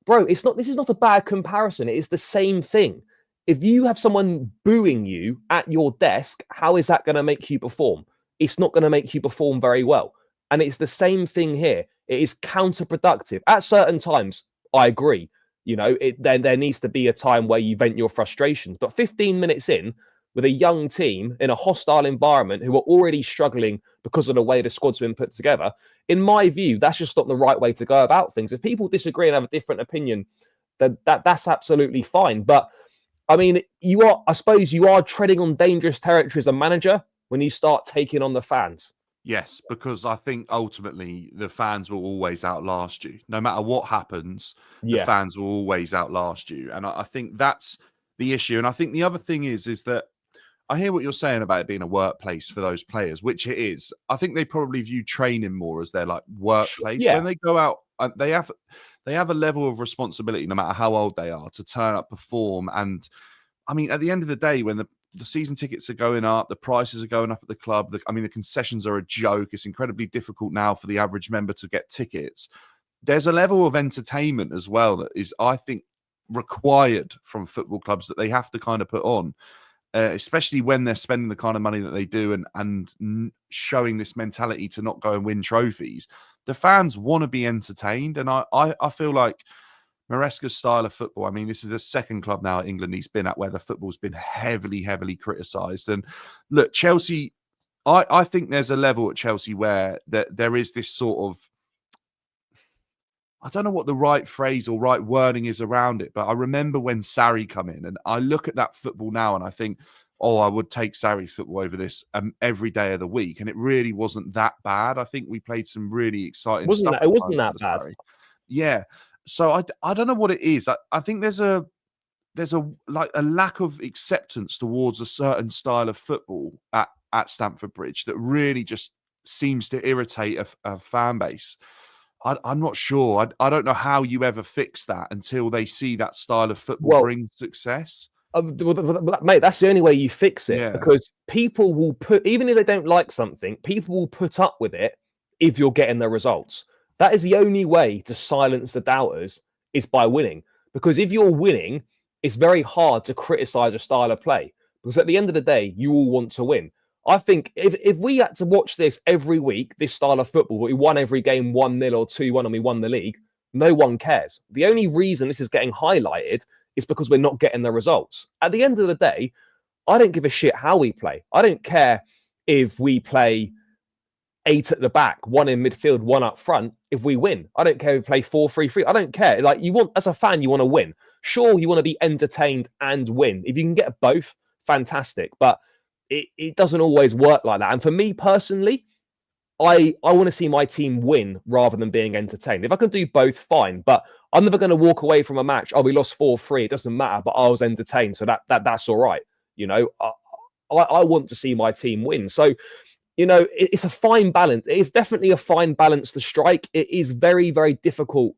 Bro, it's not. This is not a bad comparison. It is the same thing. If you have someone booing you at your desk, how is that going to make you perform? It's not going to make you perform very well. And it's the same thing here. It is counterproductive. At certain times, I agree. There needs to be a time where you vent your frustrations. But 15 minutes in, with a young team in a hostile environment who are already struggling because of the way the squad's been put together, in my view, that's just not the right way to go about things. If people disagree and have a different opinion, then that's absolutely fine. But I mean, I suppose you are treading on dangerous territory as a manager when you start taking on the fans. Yes, because I think ultimately the fans will always outlast you. No matter what happens, the fans will always outlast you. And I think that's the issue. And I think the other thing is that I hear what you're saying about it being a workplace for those players, which it is. I think they probably view training more as their like workplace. Yeah. When they go out, they have a level of responsibility, no matter how old they are, to turn up, perform. And I mean, at the end of the day, when the season tickets are going up, the prices are going up at the club. The concessions are a joke. It's incredibly difficult now for the average member to get tickets. There's a level of entertainment as well that is, I think, required from football clubs that they have to kind of put on. Especially when they're spending the kind of money that they do and showing this mentality to not go and win trophies. The fans want to be entertained. And I feel like Maresca's style of football, I mean, this is the second club now in England he's been at where the football's been heavily, heavily criticised. And look, Chelsea, I think there's a level at Chelsea where there is this sort of, I don't know what the right phrase or right wording is around it, but I remember when Sarri come in and I look at that football now and I think, oh, I would take Sarri's football over this every day of the week. And it really wasn't that bad. I think we played some really exciting stuff. It wasn't that bad. Sarri. Yeah. So I don't know what it is. I think there's a lack of acceptance towards a certain style of football at Stamford Bridge that really just seems to irritate a fan base. I'm not sure. I don't know how you ever fix that until they see that style of football bring success. Mate, that's the only way you fix it, because people will even if they don't like something, people will put up with it if you're getting the results. That is the only way to silence the doubters, is by winning. Because if you're winning, it's very hard to criticize a style of play. Because at the end of the day, you all want to win. I think if we had to watch this every week, this style of football, but we won every game 1-0 or 2-1 and we won the league, no one cares. The only reason this is getting highlighted is because we're not getting the results. At the end of the day, I don't give a shit how we play. I don't care if we play 8 at the back, 1 in midfield, 1 up front. If we win, I don't care if we play 4-3-3. I don't care. Like, you want, as a fan, you want to win. Sure, you want to be entertained and win. If you can get both, fantastic. But it doesn't always work like that. And for me personally, I want to see my team win rather than being entertained. If I can do both, fine. But I'm never going to walk away from a match. Oh, we lost 4-3. It doesn't matter. But I was entertained, so that's all right. You know, I want to see my team win. So, you know, it's a fine balance. It is definitely a fine balance to strike. It is very, very difficult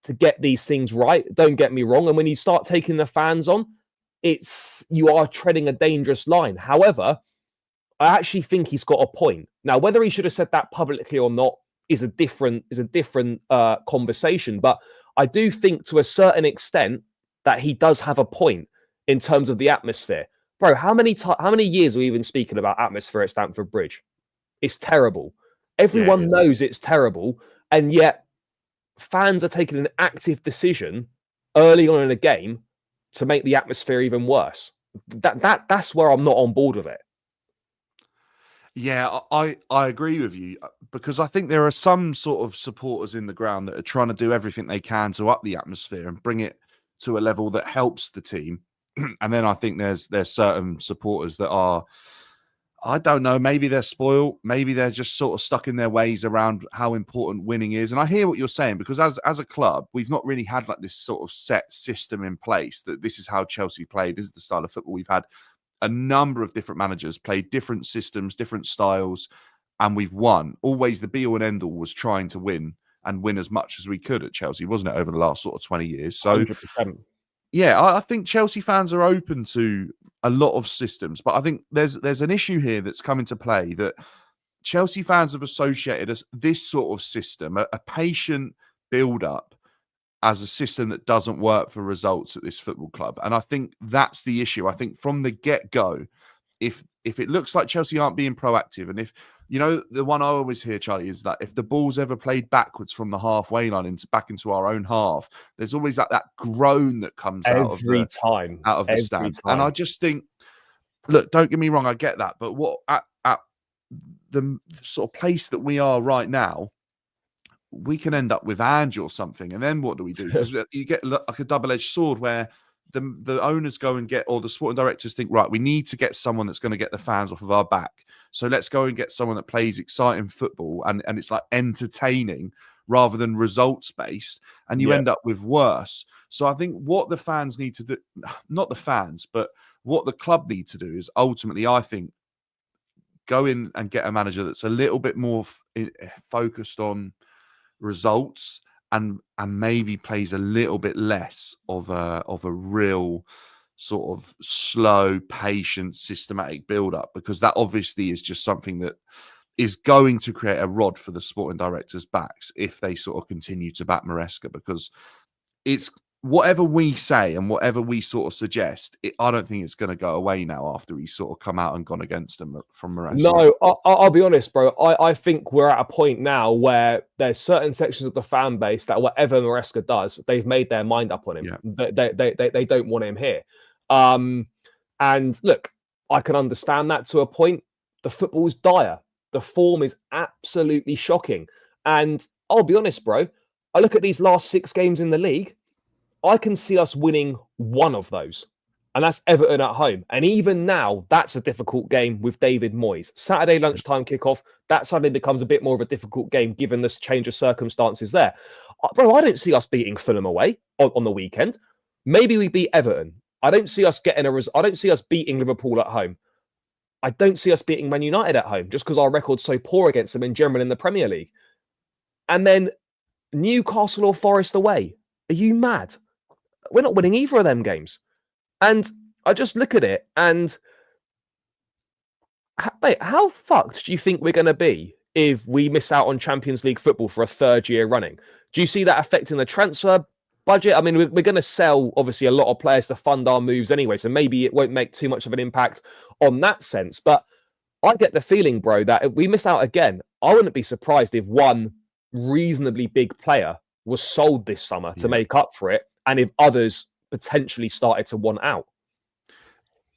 to get these things right. Don't get me wrong. And when you start taking the fans on, you are treading a dangerous line. However, I actually think he's got a point. Now, whether he should have said that publicly or not is a different conversation. But I do think to a certain extent that he does have a point in terms of the atmosphere. Bro, how many years are we even speaking about atmosphere at Stamford Bridge? It's terrible. Everyone knows it's terrible. And yet fans are taking an active decision early on in a game to make the atmosphere even worse. That's where I'm not on board with it. Yeah, I agree with you, because I think there are some sort of supporters in the ground that are trying to do everything they can to up the atmosphere and bring it to a level that helps the team. And then I think there's certain supporters that are, I don't know, maybe they're spoiled, maybe they're just sort of stuck in their ways around how important winning is. And I hear what you're saying, because as a club, we've not really had like this sort of set system in place that this is how Chelsea play. This is the style of football. We've had a number of different managers play different systems, different styles, and we've won. Always the be all and end all was trying to win and win as much as we could at Chelsea, wasn't it, over the last sort of 20 years? So 100%. Yeah, I think Chelsea fans are open to a lot of systems. But I think there's an issue here that's come into play that Chelsea fans have associated as this sort of system, a patient build-up, as a system that doesn't work for results at this football club. And I think that's the issue. I think from the get-go, if it looks like Chelsea aren't being proactive, and if, you know, the one I always hear, Charlie, is that if the ball's ever played backwards from the halfway line back into our own half, there's always that groan that comes out of the stands. And I just think, look, don't get me wrong, I get that, but what at the sort of place that we are right now, we can end up with Ange or something, and then what do we do? Because you get like a double-edged sword where the owners go and get, or the sporting directors think, right, we need to get someone that's going to get the fans off of our back. So let's go and get someone that plays exciting football and it's like entertaining rather than results-based, and you end up with worse. So I think what the fans need to do, not the fans, but what the club need to do is ultimately, I think, go in and get a manager that's a little bit more focused on results and maybe plays a little bit less of a real sort of slow, patient, systematic build-up, because that obviously is just something that is going to create a rod for the sporting directors' backs if they sort of continue to back Maresca, because it's whatever we say and whatever we sort of suggest, I don't think it's going to go away now after he's sort of come out and gone against them from Maresca. No, I'll be honest, bro. I think we're at a point now where there's certain sections of the fan base that whatever Maresca does, they've made their mind up on him. Yeah. They don't want him here. And look, I can understand that to a point. The football's dire. The form is absolutely shocking. And I'll be honest, bro. I look at these last 6 games in the league. I can see us winning one of those, and that's Everton at home. And even now, that's a difficult game with David Moyes. Saturday lunchtime kickoff, that suddenly becomes a bit more of a difficult game given this change of circumstances there. Bro, I don't see us beating Fulham away on the weekend. Maybe we beat Everton. I don't see us I don't see us beating Liverpool at home. I don't see us beating Man United at home just because our record's so poor against them in general in the Premier League. And then Newcastle or Forest away. Are you mad? We're not winning either of them games. And I just look at it and, mate, how fucked do you think we're going to be if we miss out on Champions League football for a 3rd year running? Do you see that affecting the transfer budget? I mean, we're going to sell, obviously, a lot of players to fund our moves anyway, so maybe it won't make too much of an impact on that sense. But I get the feeling, bro, that if we miss out again, I wouldn't be surprised if one reasonably big player was sold this summer to make up for it, and if others potentially started to want out.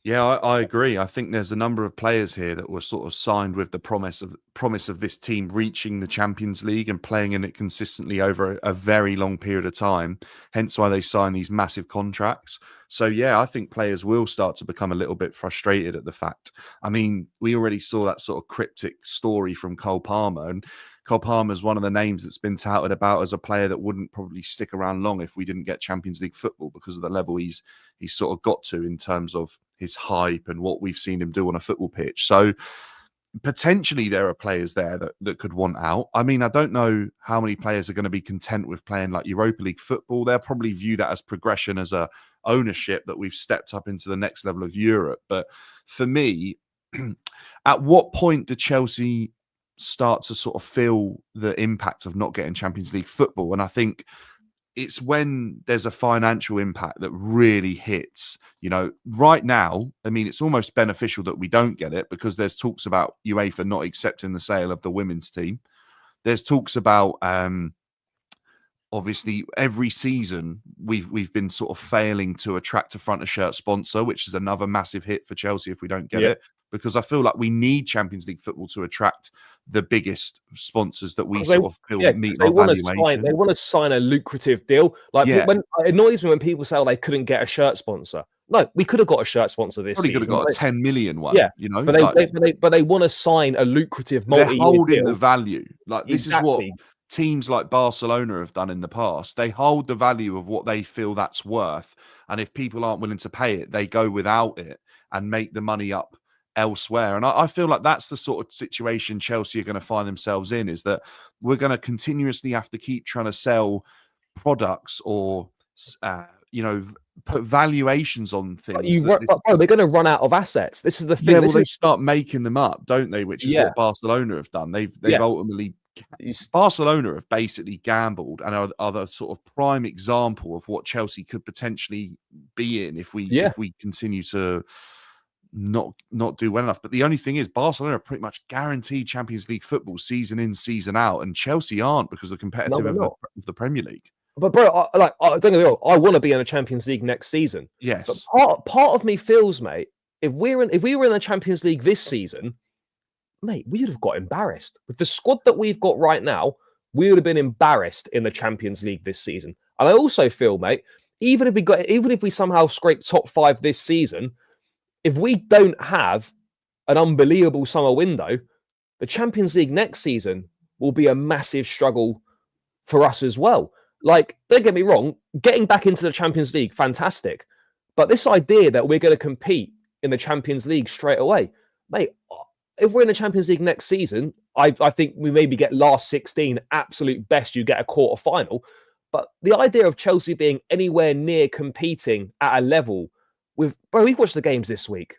Yeah, I agree. I think there's a number of players here that were sort of signed with the promise of this team reaching the Champions League and playing in it consistently over a very long period of time. Hence why they sign these massive contracts. So yeah, I think players will start to become a little bit frustrated at the fact. I mean, we already saw that sort of cryptic story from Cole Palmer, and Cole Palmer is one of the names that's been touted about as a player that wouldn't probably stick around long if we didn't get Champions League football, because of the level he's sort of got to in terms of his hype and what we've seen him do on a football pitch. So potentially there are players there that could want out. I mean, I don't know how many players are going to be content with playing like Europa League football. They'll probably view that as progression, as a ownership that we've stepped up into the next level of Europe. But for me, at what point do Chelsea start to sort of feel the impact of not getting Champions League football? And I think it's when there's a financial impact that really hits. You know, right now, I mean, it's almost beneficial that we don't get it, because there's talks about UEFA not accepting the sale of the women's team. There's talks about obviously every season we've been sort of failing to attract a front of shirt sponsor, which is another massive hit for Chelsea if we don't get it, because I feel like we need Champions League football to attract the biggest sponsors that we sort of feel meet our valuation. They want to sign a lucrative deal. Like, when it annoys me when people say, oh, they couldn't get a shirt sponsor. No, we could have got a shirt sponsor this season. Probably could have got a 10 million one. Yeah, you know, but they want to sign a lucrative multi-year deal. They're holding the value. Like, this is what teams like Barcelona have done in the past. They hold the value of what they feel that's worth, and if people aren't willing to pay it, they go without it and make the money up elsewhere. And I feel like that's the sort of situation Chelsea are going to find themselves in, is that we're going to continuously have to keep trying to sell products or put valuations on things. But bro, they're going to run out of assets. This is the thing. Yeah, well, they start making them up, don't they? Which is Yeah. what Barcelona have done. They've Yeah. ultimately Barcelona have basically gambled and are the sort of prime example of what Chelsea could potentially be in if we continue to not do well enough. But the only thing is, Barcelona are pretty much guaranteed Champions League football season in, season out, and Chelsea aren't because of the competitive of the Premier League. But bro, don't get me wrong, I want to be in the Champions League next season. Yes, but part of me feels, mate, if we were in the Champions League this season, mate, we would have got embarrassed with the squad that we've got right now. We would have been embarrassed in the Champions League this season. And I also feel, mate, even if we somehow scrape top 5 this season, if we don't have an unbelievable summer window, the Champions League next season will be a massive struggle for us as well. Like, don't get me wrong, getting back into the Champions League, fantastic. But this idea that we're going to compete in the Champions League straight away, mate, if we're in the Champions League next season, I think we maybe get last 16, absolute best, you get a quarter final. But the idea of Chelsea being anywhere near competing at a level with, bro, we've watched the games this week.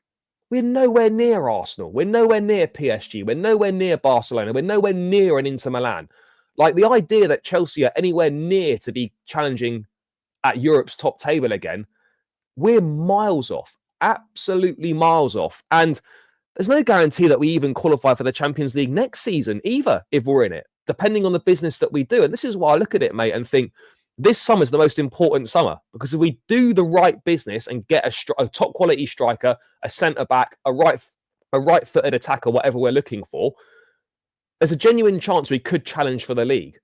We're nowhere near Arsenal. We're nowhere near PSG. We're nowhere near Barcelona. We're nowhere near an Inter Milan. Like, the idea that Chelsea are anywhere near to be challenging at Europe's top table again, we're miles off, absolutely miles off. And there's no guarantee that we even qualify for the Champions League next season either, if we're in it, depending on the business that we do. And this is why I look at it, mate, and think this summer is the most important summer, because if we do the right business and get a top quality striker, a centre back, a right footed attacker, whatever we're looking for, there's a genuine chance we could challenge for the league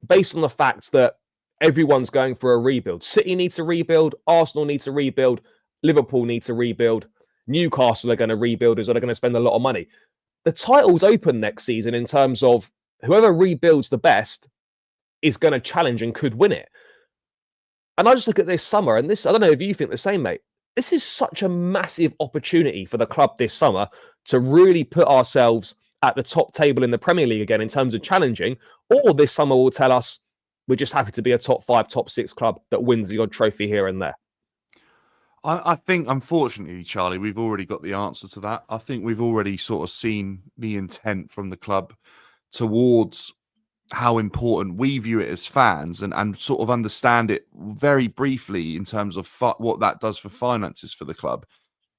based on the fact that everyone's going for a rebuild. City needs to rebuild. Arsenal needs to rebuild. Liverpool needs to rebuild. Newcastle are going to rebuild as well. They're going to spend a lot of money. The title's open next season in terms of whoever rebuilds the best is going to challenge and could win it. And I just look at this summer, and this, I don't know if you think the same, mate. This is such a massive opportunity for the club this summer to really put ourselves at the top table in the Premier League again in terms of challenging, or this summer will tell us we're just happy to be a top 5, top 6 club that wins the odd trophy here and there. I think, unfortunately, Charlie, we've already got the answer to that. I think we've already sort of seen the intent from the club towards how important we view it as fans, and sort of understand it very briefly in terms of what that does for finances for the club.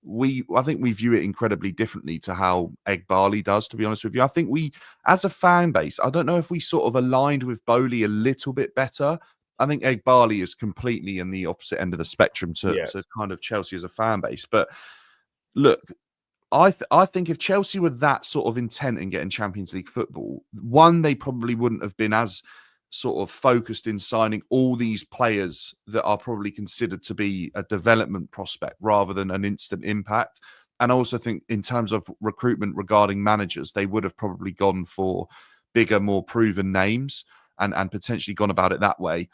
I think we view it incredibly differently to how Eghbali does, to be honest with you. I think we, as a fan base, I don't know if we sort of aligned with Bowley a little bit better. I think Eghbali is completely in the opposite end of the spectrum to kind of Chelsea as a fan base. But look, I think if Chelsea were that sort of intent in getting Champions League football, one, they probably wouldn't have been as sort of focused in signing all these players that are probably considered to be a development prospect rather than an instant impact. And I also think in terms of recruitment regarding managers, they would have probably gone for bigger, more proven names and potentially gone about it that way.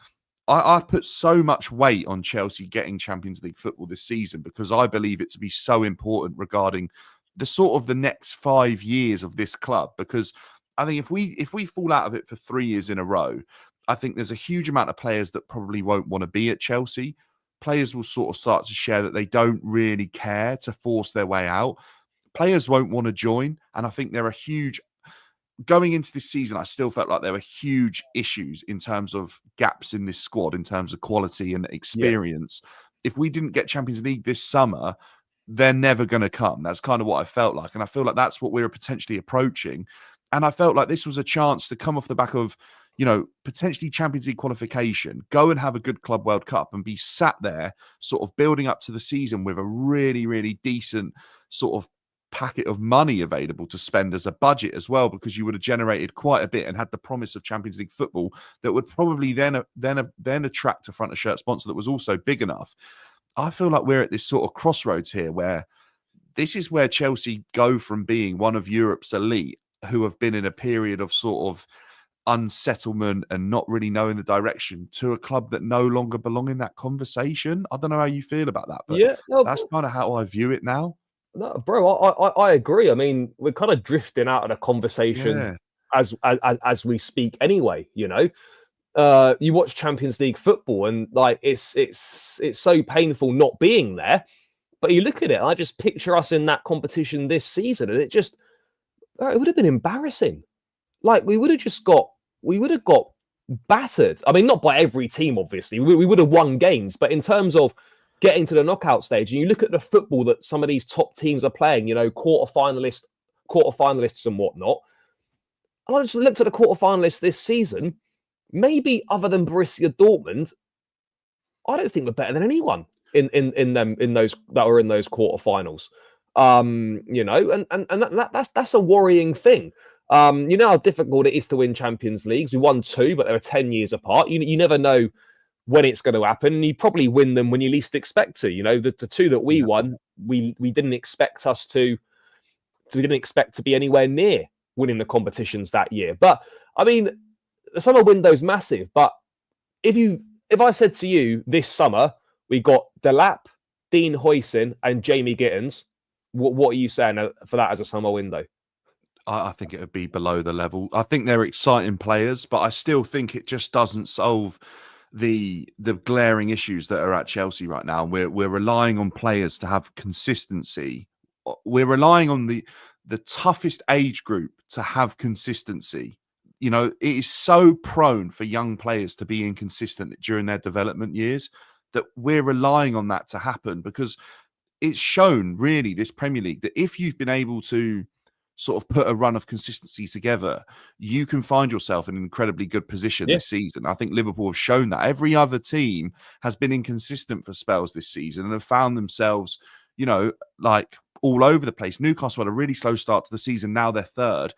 I put so much weight on Chelsea getting Champions League football this season because I believe it to be so important regarding the sort of the next 5 years of this club. Because I think if we fall out of it for 3 years in a row, I think there's a huge amount of players that probably won't want to be at Chelsea. Players will sort of start to share that they don't really care to force their way out. Players won't want to join. And I think there are huge... Going into this season, I still felt like there were huge issues in terms of gaps in this squad, in terms of quality and experience. Yeah. If we didn't get Champions League this summer, they're never going to come. That's kind of what I felt like. And I feel like that's what we're potentially approaching. And I felt like this was a chance to come off the back of, you know, potentially Champions League qualification, go and have a good Club World Cup and be sat there sort of building up to the season with a really, really decent sort of packet of money available to spend as a budget as well, because you would have generated quite a bit and had the promise of Champions League football that would probably then attract a front of shirt sponsor that was also big enough. I feel like we're at this sort of crossroads here where this is where Chelsea go from being one of Europe's elite, who have been in a period of sort of unsettlement and not really knowing the direction, to a club that no longer belong in that conversation. I don't know how you feel about that, but that's kind of how I view it now. No, bro, I agree. I mean, we're kind of drifting out of the conversation as we speak anyway, you know. you watch Champions League football, and like it's so painful not being there. But you look at it, and I just picture us in that competition this season, and it would have been embarrassing. Like we would have got battered. I mean, not by every team, obviously. We would have won games, but in terms of getting to the knockout stage, and you look at the football that some of these top teams are playing, quarterfinalists and whatnot. And I just looked at the quarterfinalists this season. Maybe other than Borussia Dortmund, I don't think we're better than anyone in those that were in those quarterfinals. That's a worrying thing. You know how difficult it is to win Champions Leagues. We won 2, but they were 10 years apart. You never know when it's going to happen. And you probably win them when you least expect to. The 2 that we won, we didn't expect we didn't expect to be anywhere near winning the competitions that year. But I mean, the summer window's massive. But if I said to you this summer we got Delap, Dean Huijsen, and Jamie Gittins, what are you saying for that as a summer window? I think it would be below the level. I think they're exciting players, but I still think it just doesn't solve the glaring issues that are at Chelsea right now. We're relying on players to have consistency. We're relying on the toughest age group to have consistency. It is so prone for young players to be inconsistent during their development years that we're relying on that to happen, because it's shown really this Premier League that if you've been able to sort of put a run of consistency together, you can find yourself in an incredibly good position this season. I think Liverpool have shown that. Every other team has been inconsistent for spells this season and have found themselves, like all over the place. Newcastle had a really slow start to the season. Now they're third.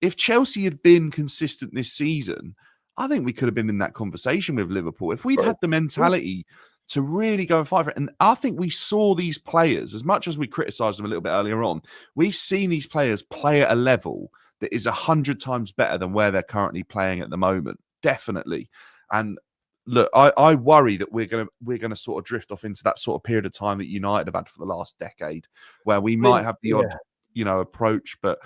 If Chelsea had been consistent this season, I think we could have been in that conversation with Liverpool. If we'd had the mentality to really go and fight for it. And I think we saw these players, as much as we criticised them a little bit earlier on, we've seen these players play at a level that is 100 times better than where they're currently playing at the moment. Definitely. And look, I worry that we're gonna sort of drift off into that sort of period of time that United have had for the last decade, where we might have the odd, approach. But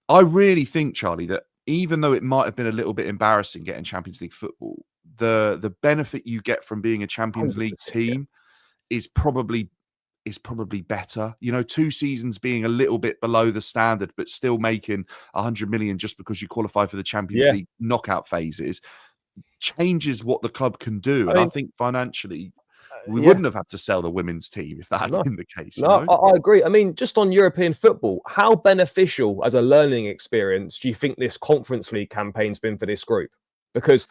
I really think, Charlie, that even though it might have been a little bit embarrassing getting Champions League football, the benefit you get from being a Champions League team is probably better. 2 seasons being a little bit below the standard, but still making 100 million just because you qualify for the Champions League knockout phases changes what the club can do. And I think financially, we wouldn't have had to sell the women's team if that had been the case. I agree. I mean, just on European football, how beneficial as a learning experience do you think this Conference League campaign's been for this group? Because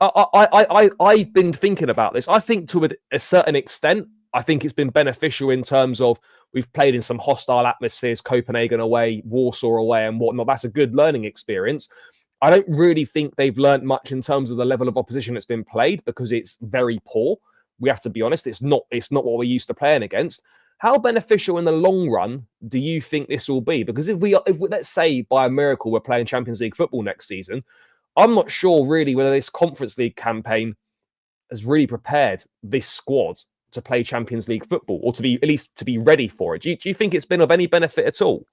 I've been thinking about this. I think to a certain extent, I think it's been beneficial in terms of we've played in some hostile atmospheres, Copenhagen away, Warsaw away, and whatnot. That's a good learning experience. I don't really think they've learned much in terms of the level of opposition that's been played, because it's very poor. We have to be honest. It's not what we're used to playing against. How beneficial in the long run do you think this will be? Because if let's say by a miracle we're playing Champions League football next season, I'm not sure really whether this Conference League campaign has really prepared this squad to play Champions League football, or at least to be ready for it. Do you think it's been of any benefit at all?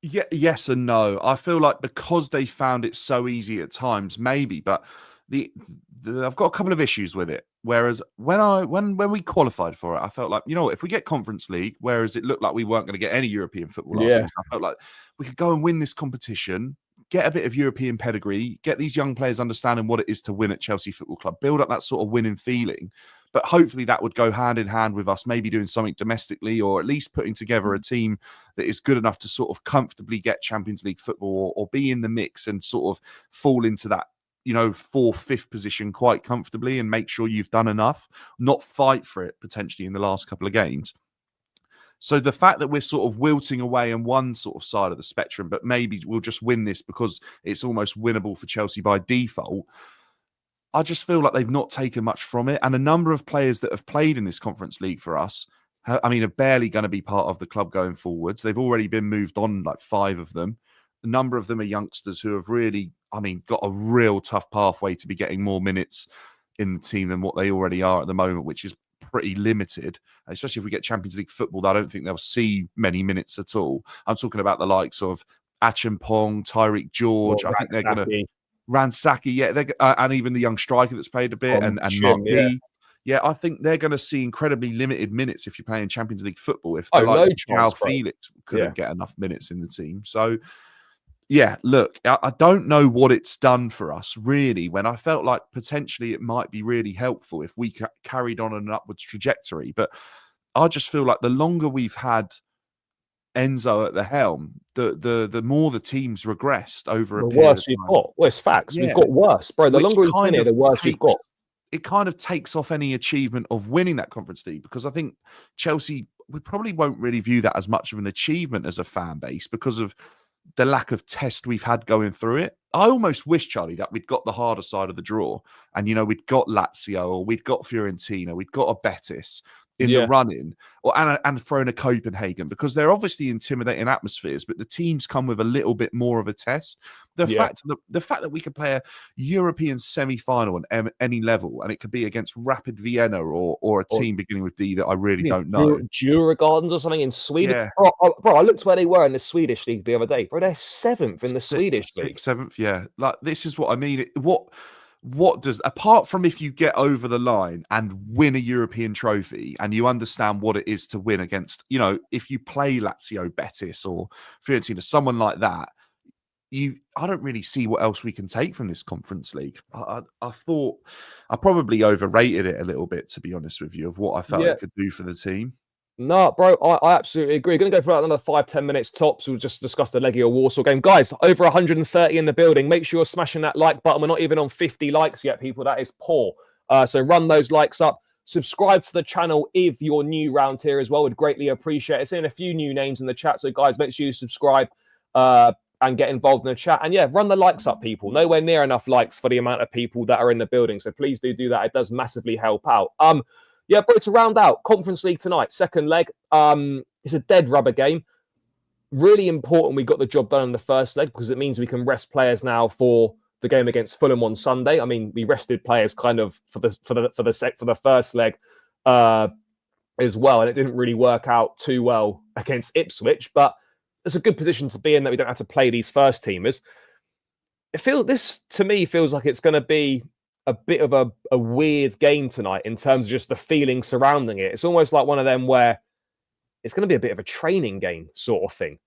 Yeah, yes and no. I feel like because they found it so easy at times, maybe, but I've got a couple of issues with it. Whereas when we qualified for it, I felt like, if we get Conference League, whereas it looked like we weren't going to get any European football last season, I felt like we could go and win this competition, get a bit of European pedigree, get these young players understanding what it is to win at Chelsea Football Club, build up that sort of winning feeling. But hopefully that would go hand in hand with us maybe doing something domestically, or at least putting together a team that is good enough to sort of comfortably get Champions League football, or be in the mix and sort of fall into that, 4th, 5th position quite comfortably, and make sure you've done enough, not fight for it potentially in the last couple of games. So the fact that we're sort of wilting away on one sort of side of the spectrum, but maybe we'll just win this because it's almost winnable for Chelsea by default, I just feel like they've not taken much from it. And a number of players that have played in this Conference League for us, are barely going to be part of the club going forwards. They've already been moved on, like 5 of them. A number of them are youngsters who have really, got a real tough pathway to be getting more minutes in the team than what they already are at the moment, which is pretty limited. Especially if we get Champions League football, I don't think they'll see many minutes at all. I'm talking about the likes of Acheampong, Tyreek George. I think they're going to... Ransaki, and even the young striker that's played a bit, and Mark D. Yeah, I think they're going to see incredibly limited minutes if you're playing Champions League football. If no João chance, bro. Felix couldn't get enough minutes in the team. So, yeah, look, I don't know what it's done for us, really, when I felt like potentially it might be really helpful if we carried on an upwards trajectory. But I just feel like the longer we've had Enzo at the helm, the more the team's regressed over a period of time. You've got. Well, it's facts. We've got worse, bro. The longer we've been here, the worse we've got. It kind of takes off any achievement of winning that Conference League, because I think Chelsea, we probably won't really view that as much of an achievement as a fan base because of the lack of test we've had going through it. I almost wish, Charlie, that we'd got the harder side of the draw, and we'd got Lazio, or we'd got Fiorentina, we'd got a Betis in the run-in, and thrown a Copenhagen, because they're obviously intimidating atmospheres, but the teams come with a little bit more of a test. The fact that we could play a European semi-final on any level, and it could be against Rapid Vienna or a team beginning with D that I really don't know. Djurgårdens or something in Sweden. Yeah. Bro, I looked where they were in the Swedish league the other day. Bro, they're 7th in the Swedish league. 7th, yeah. Like, this is what I mean. What does, apart from if you get over the line and win a European trophy and you understand what it is to win against, if you play Lazio, Betis or Fiorentina, someone like that, I don't really see what else we can take from this Conference League. I thought I probably overrated it a little bit, to be honest with you, of what I felt it could do for the team. No, bro, I absolutely agree. Going to go for another 5-10 minutes tops. We'll just discuss the Legia Warsaw game. Guys, over 130 in the building. Make sure you're smashing that like button. We're not even on 50 likes yet, people. That is poor. So run those likes up. Subscribe to the channel if you're new round here as well. Would greatly appreciate it. Seeing a few new names in the chat. So, guys, make sure you subscribe and get involved in the chat. And, yeah, run the likes up, people. Nowhere near enough likes for the amount of people that are in the building. So please do that. It does massively help out. Yeah, bro, to round out, Conference League tonight, second leg. It's a dead rubber game. Really important we got the job done in the first leg, because it means we can rest players now for the game against Fulham on Sunday. I mean, we rested players kind of for the first leg as well, and it didn't really work out too well against Ipswich, but it's a good position to be in that we don't have to play these first teamers. This to me feels like it's going to be a bit of a weird game tonight in terms of just the feeling surrounding it. It's almost like one of them where it's going to be a bit of a training game sort of thing.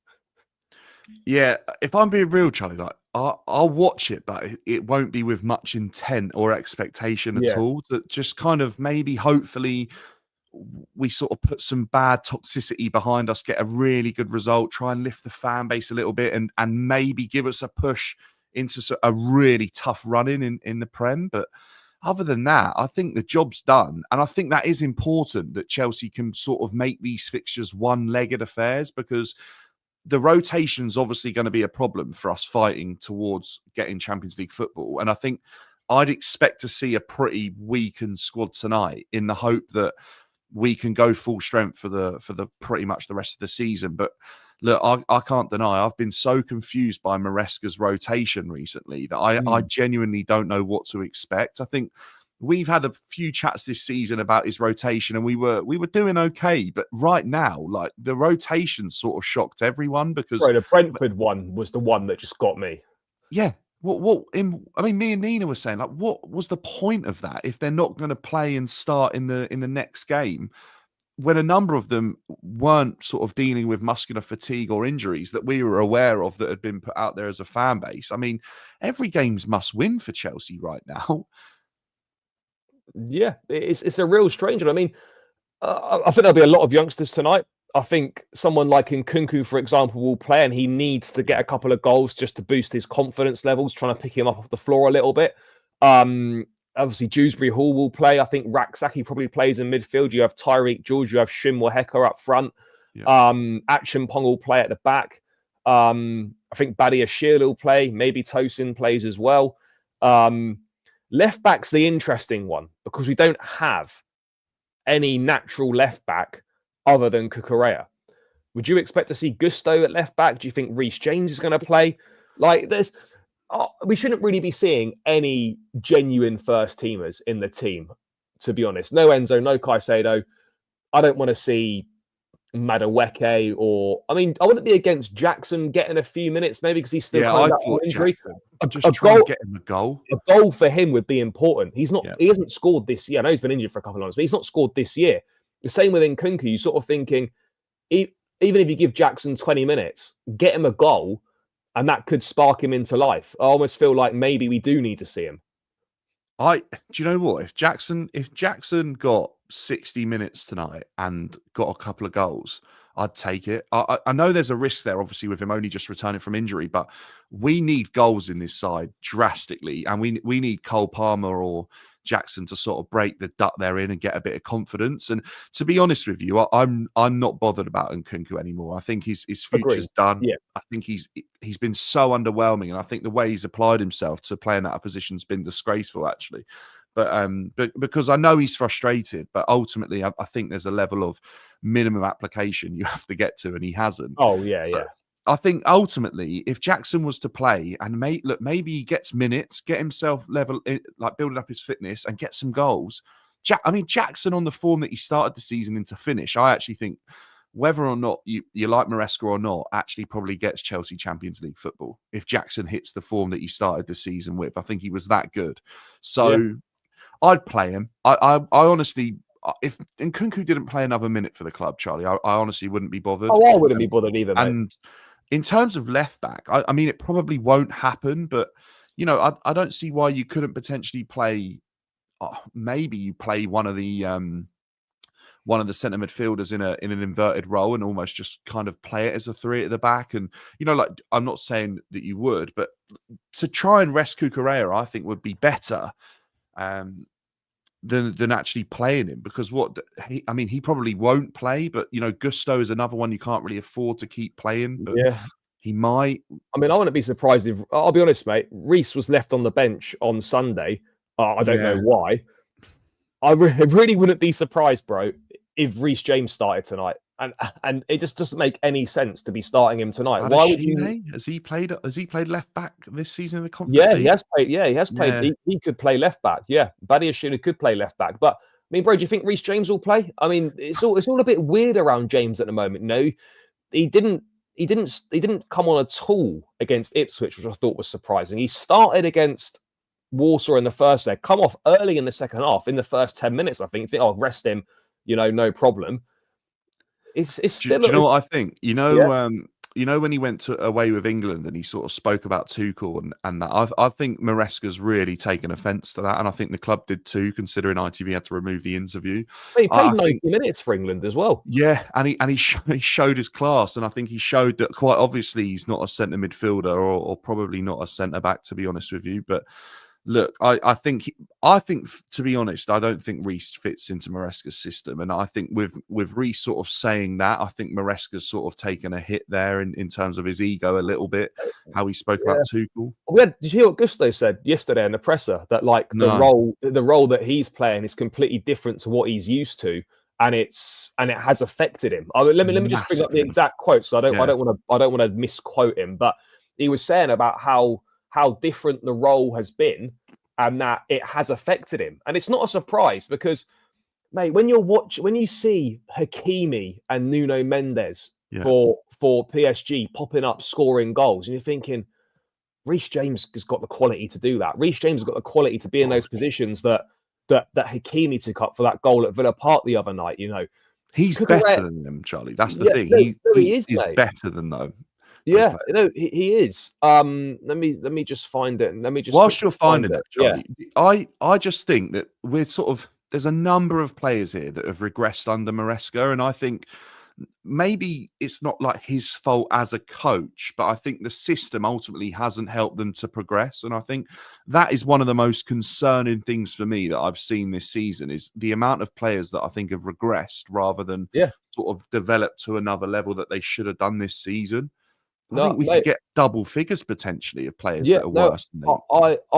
Yeah, if I'm being real, Charlie, like I'll watch it, but it won't be with much intent or expectation at all. That just kind of maybe, hopefully, we sort of put some bad toxicity behind us, get a really good result, try and lift the fan base a little bit, and maybe give us a push into a really tough run-in the Prem. But other than that, I think the job's done. And I think that is important, that Chelsea can sort of make these fixtures one-legged affairs, because the rotation's obviously going to be a problem for us fighting towards getting Champions League football. And I think I'd expect to see a pretty weakened squad tonight, in the hope that we can go full strength for the pretty much the rest of the season. But look, I can't deny I've been so confused by Maresca's rotation recently that I genuinely don't know what to expect. I think we've had a few chats this season about his rotation, and we were doing okay. But right now, like, the rotation sort of shocked everyone, because the Brentford one was the one that just got me. Yeah. I mean, me and Nina were saying, like, what was the point of that if they're not going to play and start in the next game, when a number of them weren't sort of dealing with muscular fatigue or injuries that we were aware of that had been put out there as a fan base? I mean, every game's must win for Chelsea right now. Yeah, it's a real strange one. I mean, I think there'll be a lot of youngsters tonight. I think someone like Nkunku, for example, will play, and he needs to get a couple of goals just to boost his confidence levels, trying to pick him up off the floor a little bit. Obviously, Dewsbury Hall will play. I think Raksaki probably plays in midfield. You have Tyreek George, you have Shinwa Heka up front. Achimpong will play at the back. I think Badia Shil will play. Maybe Tosin plays as well. Left back's the interesting one, because we don't have any natural left back other than Cucurella. Would you expect to see Gusto at left back? Do you think Reece James is going to play? Like, we shouldn't really be seeing any genuine first teamers in the team, to be honest. No Enzo, no Caicedo. I don't want to see Madueke, or I mean, I wouldn't be against Jackson getting a few minutes, maybe because he's still coming I back from thought injury. Jackson. A Just try and goal, get him a goal. a goal for him would be important. He hasn't scored this year. I know he's been injured for a couple of months, but he's not scored this year. The same with Nkunku. You're sort of thinking, even if you give Jackson 20 minutes, get him a goal, and that could spark him into life. I almost feel like maybe we do need to see him. Do you know what? If Jackson got 60 minutes tonight and got a couple of goals, I'd take it. I know there's a risk there, obviously, with him only just returning from injury, but we need goals in this side drastically, and we need Cole Palmer or Jackson to sort of break the duck they're in and get a bit of confidence. And to be honest with you, I'm not bothered about Nkunku anymore. I think his future's done. Yeah. I think he's been so underwhelming, and I think the way he's applied himself to playing at a position's been disgraceful, actually. But because I know he's frustrated, but ultimately I think there's a level of minimum application you have to get to, and he hasn't. Oh yeah. I think ultimately, if Jackson was to play and maybe he gets minutes, get himself level, like building up his fitness and get some goals. Jackson on the form that he started the season into finish, I actually think whether or not you like Maresca or not, actually probably gets Chelsea Champions League football. If Jackson hits the form that he started the season with, I think he was that good. So I'd play him. I honestly, if Nkunku didn't play another minute for the club, Charlie, I honestly wouldn't be bothered. Oh, I wouldn't be bothered either, mate. And in terms of left back, I mean, it probably won't happen, but I don't see why you couldn't potentially play. Maybe you play one of the centre midfielders in an inverted role and almost just kind of play it as a three at the back. And like, I'm not saying that you would, but to try and rest Cucurella, I think would be better than actually playing him, because he probably won't play, but Gusto is another one you can't really afford to keep playing, but he might. I mean, I wouldn't be surprised if, I'll be honest, mate, Reece was left on the bench on Sunday. I don't know why. I really wouldn't be surprised, bro, if Reece James started tonight. And it just doesn't make any sense to be starting him tonight. Why would you? Has he played left back this season in the Conference League? He has played. Yeah, he has played. Yeah. He could play left back. Yeah, Badiashile could play left back. But I mean, bro, do you think Reece James will play? I mean, it's all a bit weird around James at the moment. No, he didn't come on at all against Ipswich, which I thought was surprising. He started against Warsaw in the first leg, come off early in the second half, in the first 10 minutes, I think. You think, I'll rest him, no problem. It's still. Do you know what I think? When he went away with England and he sort of spoke about Tuchel and that, I think Maresca's really taken offence to that, and I think the club did too, considering ITV had to remove the interview. He played 90 minutes for England as well. Yeah, and he showed his class, and I think he showed that quite obviously he's not a centre midfielder or probably not a centre back, to be honest with you, but. Look, I think to be honest, I don't think Reece fits into Maresca's system, and I think with Reece sort of saying that, I think Maresca's sort of taken a hit there in terms of his ego a little bit, how he spoke about Tuchel. Did you hear what Gusto said yesterday in the presser? That the role that he's playing is completely different to what he's used to, and it has affected him. Let me just bring up the exact quote, so I don't want to misquote him, but he was saying about how different the role has been and that it has affected him. And it's not a surprise because, mate, when you see Hakimi and Nuno Mendes for PSG popping up, scoring goals, and you're thinking, Reece James has got the quality to do that. Reece James has got the quality to be in those positions that Hakimi took up for that goal at Villa Park the other night, He's better than them, Charlie. That's the thing. He is better than them. Yeah, he is. Let me just find it. Whilst you're finding it, Charlie, I just think that there's a number of players here that have regressed under Maresca, and I think maybe it's not like his fault as a coach, but I think the system ultimately hasn't helped them to progress, and I think that is one of the most concerning things for me that I've seen this season is the amount of players that I think have regressed rather than sort of developed to another level that they should have done this season. I think we could get double figures potentially of players that are worse than them.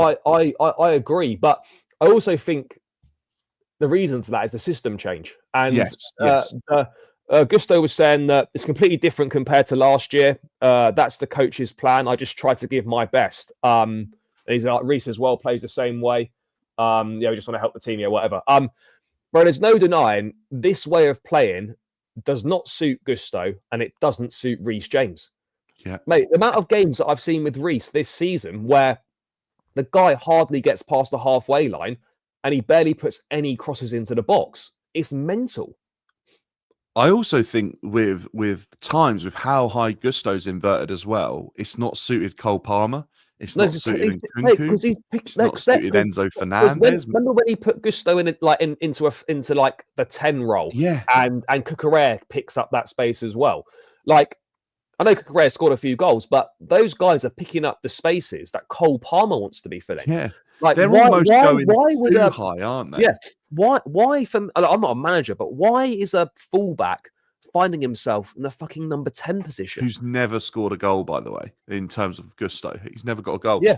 I agree, but I also think the reason for that is the system change. And yes. Gusto was saying that it's completely different compared to last year. That's the coach's plan. I just tried to give my best. He's like, Reece as well plays the same way. We just want to help the team, whatever. But there's no denying this way of playing does not suit Gusto, and it doesn't suit Reece James. Yeah. Mate, the amount of games that I've seen with Reece this season where the guy hardly gets past the halfway line and he barely puts any crosses into the box. It's mental. I also think with times with how high Gusto's inverted as well, it's not suited Cole Palmer. It's not suited Nkunku. Because he's It's not suited Enzo Fernandez. Remember when he put Gusto in it, like into like the 10 role, Yeah, and Cucurella picks up that space as well. Like, I know Cucurella scored a few goals, but those guys are picking up the spaces that Cole Palmer wants to be filling. yeah. Like, They're almost going too high, aren't they? Yeah. Why? I'm not a manager, but why is a fullback finding himself in the fucking number 10 position? Who's never scored a goal, by the way, in terms of Gusto. He's never got a goal. Yeah.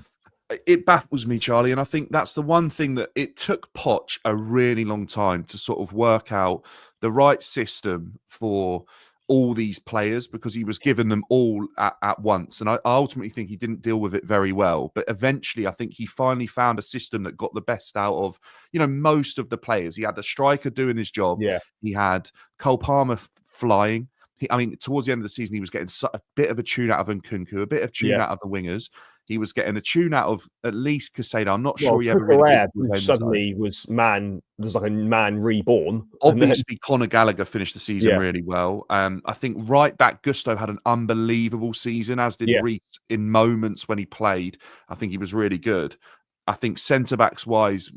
It baffles me, Charlie, and I think that's the one thing that it took Poch a really long time to sort of work out the right system for all these players, because he was given them all at once. And I ultimately think he didn't deal with it very well. But eventually, I think he finally found a system that got the best out of, most of the players. He had the striker doing his job. Yeah. He had Cole Palmer flying. Towards the end of the season, he was getting a bit of a tune out of Nkunku, a bit of tune out of the wingers. He was getting a tune out of at least Caicedo. I'm not sure he ever really suddenly was like a man reborn. Obviously, Conor Gallagher finished the season really well. I think right back, Gusto had an unbelievable season, as did Reece in moments when he played. I think he was really good. I think centre-backs wise,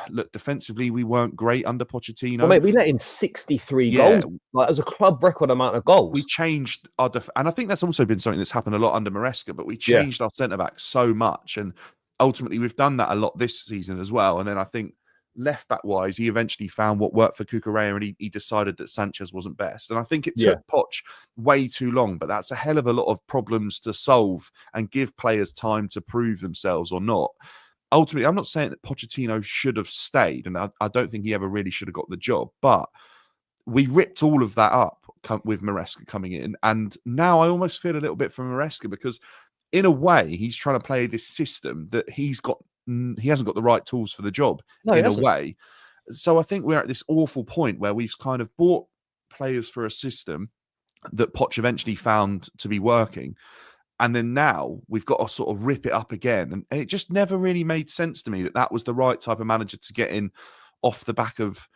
look, defensively, we weren't great under Pochettino. Well, mate, we let in 63 goals. Like, as a club record amount of goals. We changed our and I think that's also been something that's happened a lot under Maresca, but we changed our centre-backs so much. And ultimately, we've done that a lot this season as well. And then I think left-back wise, he eventually found what worked for Cucurella, and he decided that Sanchez wasn't best. And I think it took Poch way too long, but that's a hell of a lot of problems to solve and give players time to prove themselves or not. Ultimately, I'm not saying that Pochettino should have stayed, and I don't think he ever really should have got the job, but we ripped all of that up with Maresca coming in, and now I almost feel a little bit for Maresca, because in a way, he's trying to play this system that he hasn't got the right tools for the job in a way. So I think we're at this awful point where we've kind of bought players for a system that Poch eventually found to be working. And then now we've got to sort of rip it up again. And it just never really made sense to me that was the right type of manager to get in off the back of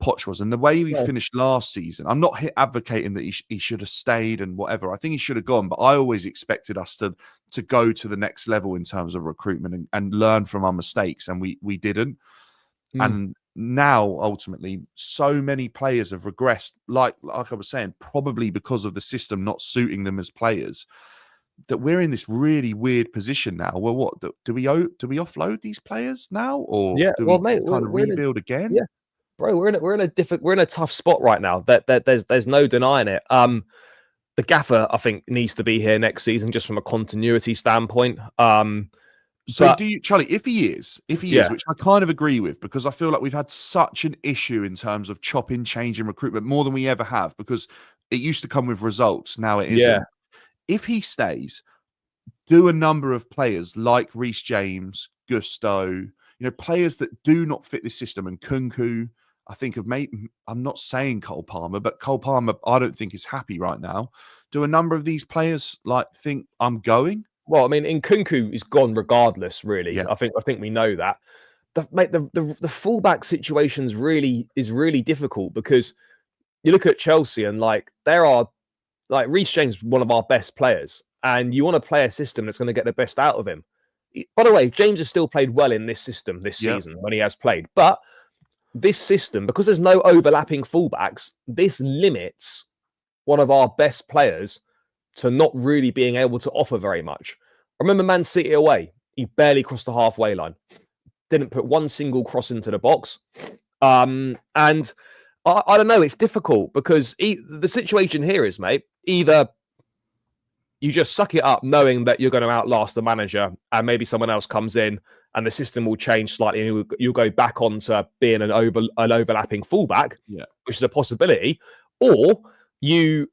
Poch was. And the way we finished last season, I'm not advocating that he should have stayed and whatever. I think he should have gone. But I always expected us to go to the next level in terms of recruitment and learn from our mistakes. And we didn't. And now, ultimately, so many players have regressed, like I was saying, probably because of the system not suiting them as players, that we're in this really weird position now. Well, what do we offload these players now, or do we kind of rebuild again? Yeah, bro, we're in a tough spot right now. There's no denying it. The gaffer, I think, needs to be here next season, just from a continuity standpoint. So do you, Charlie, if he is, which I kind of agree with, because I feel like we've had such an issue in terms of chopping, changing recruitment more than we ever have, because it used to come with results. Now it isn't. If he stays, do a number of players like Reece James, Gusto, players that do not fit this system, and Nkunku, I think of I'm not saying Cole Palmer, but Cole Palmer, I don't think is happy right now. Do a number of these players think I'm going? Well, I mean, Nkunku is gone regardless, really. Yeah. I think we know that. The fullback situation is really difficult, because you look at Chelsea and there are Reece James, one of our best players, and you want to play a system that's going to get the best out of him. By the way, James has still played well in this system this season when he has played, but this system, because there's no overlapping fullbacks, this limits one of our best players to not really being able to offer very much. I remember Man City away, he barely crossed the halfway line, didn't put one single cross into the box, and I don't know. It's difficult, because the situation here is, mate, either you just suck it up knowing that you're going to outlast the manager, and maybe someone else comes in and the system will change slightly, and you'll go back onto being an overlapping fullback, which is a possibility, or you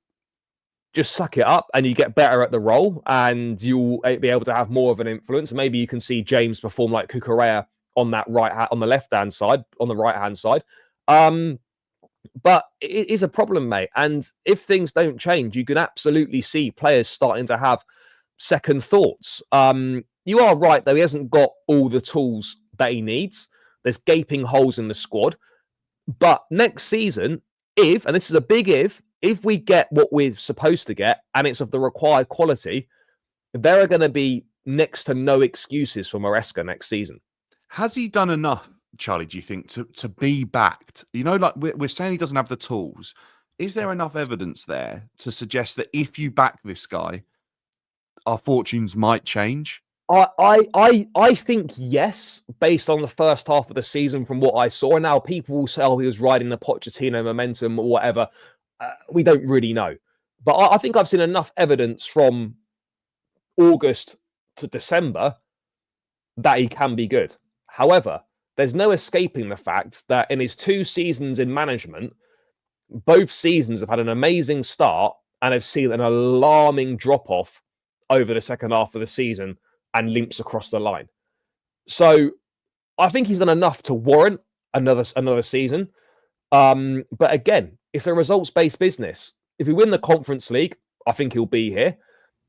just suck it up and you get better at the role and you'll be able to have more of an influence. Maybe you can see James perform like Cucurella on the left-hand side, on the right-hand side. But it is a problem, mate. And if things don't change, you can absolutely see players starting to have second thoughts. You are right, though. He hasn't got all the tools that he needs. There's gaping holes in the squad. But next season, and this is a big if we get what we're supposed to get and it's of the required quality, there are going to be next to no excuses for Maresca next season. Has he done enough, Charlie, do you think, to be backed? You know, like we're saying he doesn't have the tools. Is there enough evidence there to suggest that if you back this guy, our fortunes might change? I think yes, based on the first half of the season from what I saw. And now people will say, oh, he was riding the Pochettino momentum or whatever. We don't really know. But I think I've seen enough evidence from August to December that he can be good. However, there's no escaping the fact that in his 2 seasons in management, both seasons have had an amazing start and have seen an alarming drop-off over the second half of the season and limps across the line. So I think he's done enough to warrant another season. But again, it's a results-based business. If we win the Conference League, I think he'll be here,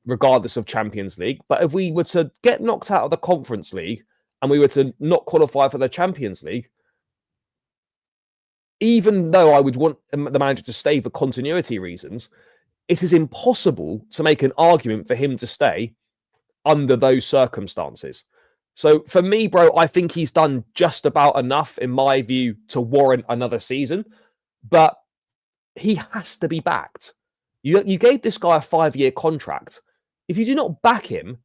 regardless of Champions League. But if we were to get knocked out of the Conference League and we were to not qualify for the Champions League, even though I would want the manager to stay for continuity reasons, it is impossible to make an argument for him to stay under those circumstances. So for me, bro, I think he's done just about enough, in my view, to warrant another season. But he has to be backed. You gave this guy a 5-year contract. If you do not back him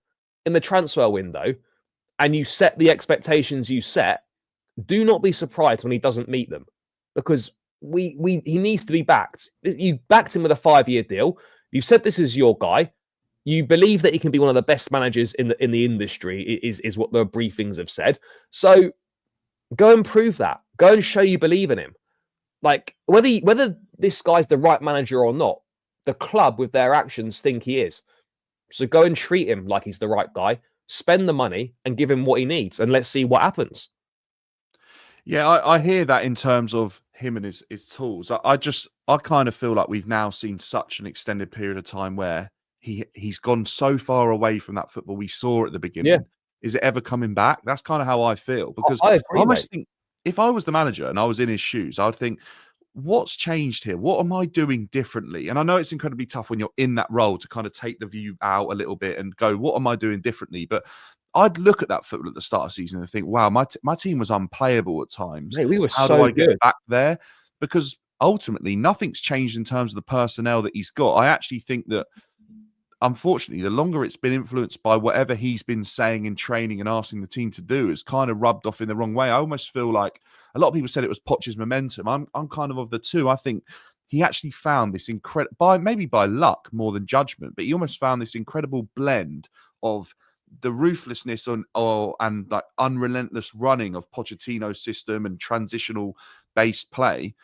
in the transfer window and you set the expectations you set, do not be surprised when he doesn't meet them, because he needs to be backed. You backed him with a 5-year deal. You've said this is your guy. You believe that he can be one of the best managers in the industry, is what the briefings have said. So go and prove that. Go and show you believe in him. Like, whether this guy's the right manager or not, the club with their actions think he is. So go and treat him like he's the right guy, spend the money and give him what he needs, and let's see what happens. Yeah, I hear that in terms of him and his tools. I kind of feel like we've now seen such an extended period of time where he's gone so far away from that football we saw at the beginning. Yeah. Is it ever coming back? That's kind of how I feel, because I agree, I almost think if I was the manager and I was in his shoes, I would think, what's changed here? What am I doing differently? And I know it's incredibly tough when you're in that role to kind of take the view out a little bit and go, what am I doing differently? But I'd look at that football at the start of the season and think, wow, my team was unplayable at times. Mate, we were How so do I good. get back there? Because ultimately, nothing's changed in terms of the personnel that he's got. I actually think that, unfortunately, the longer it's been influenced by whatever he's been saying in training and asking the team to do, is kind of rubbed off in the wrong way. I almost feel like a lot of people said it was Poch's momentum. I'm kind of the two. I think he actually found this incredible, maybe by luck more than judgment, but he almost found this incredible blend of the ruthlessness and like unrelentless running of Pochettino's system and transitional based play,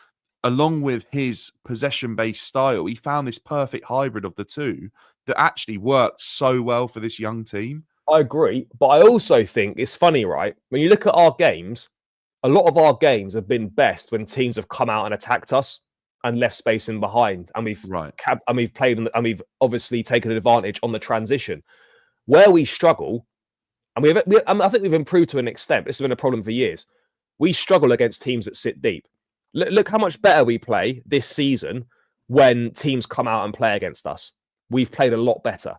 along with his possession based style. He found this perfect hybrid of the two that actually worked so well for this young team. I agree, but I also think it's funny, right? When you look at our games, a lot of our games have been best when teams have come out and attacked us and left space in behind, and we've played and we've obviously taken advantage on the transition. Where we struggle, and I think we've improved to an extent. This has been a problem for years. We struggle against teams that sit deep. Look how much better we play this season when teams come out and play against us. We've played a lot better.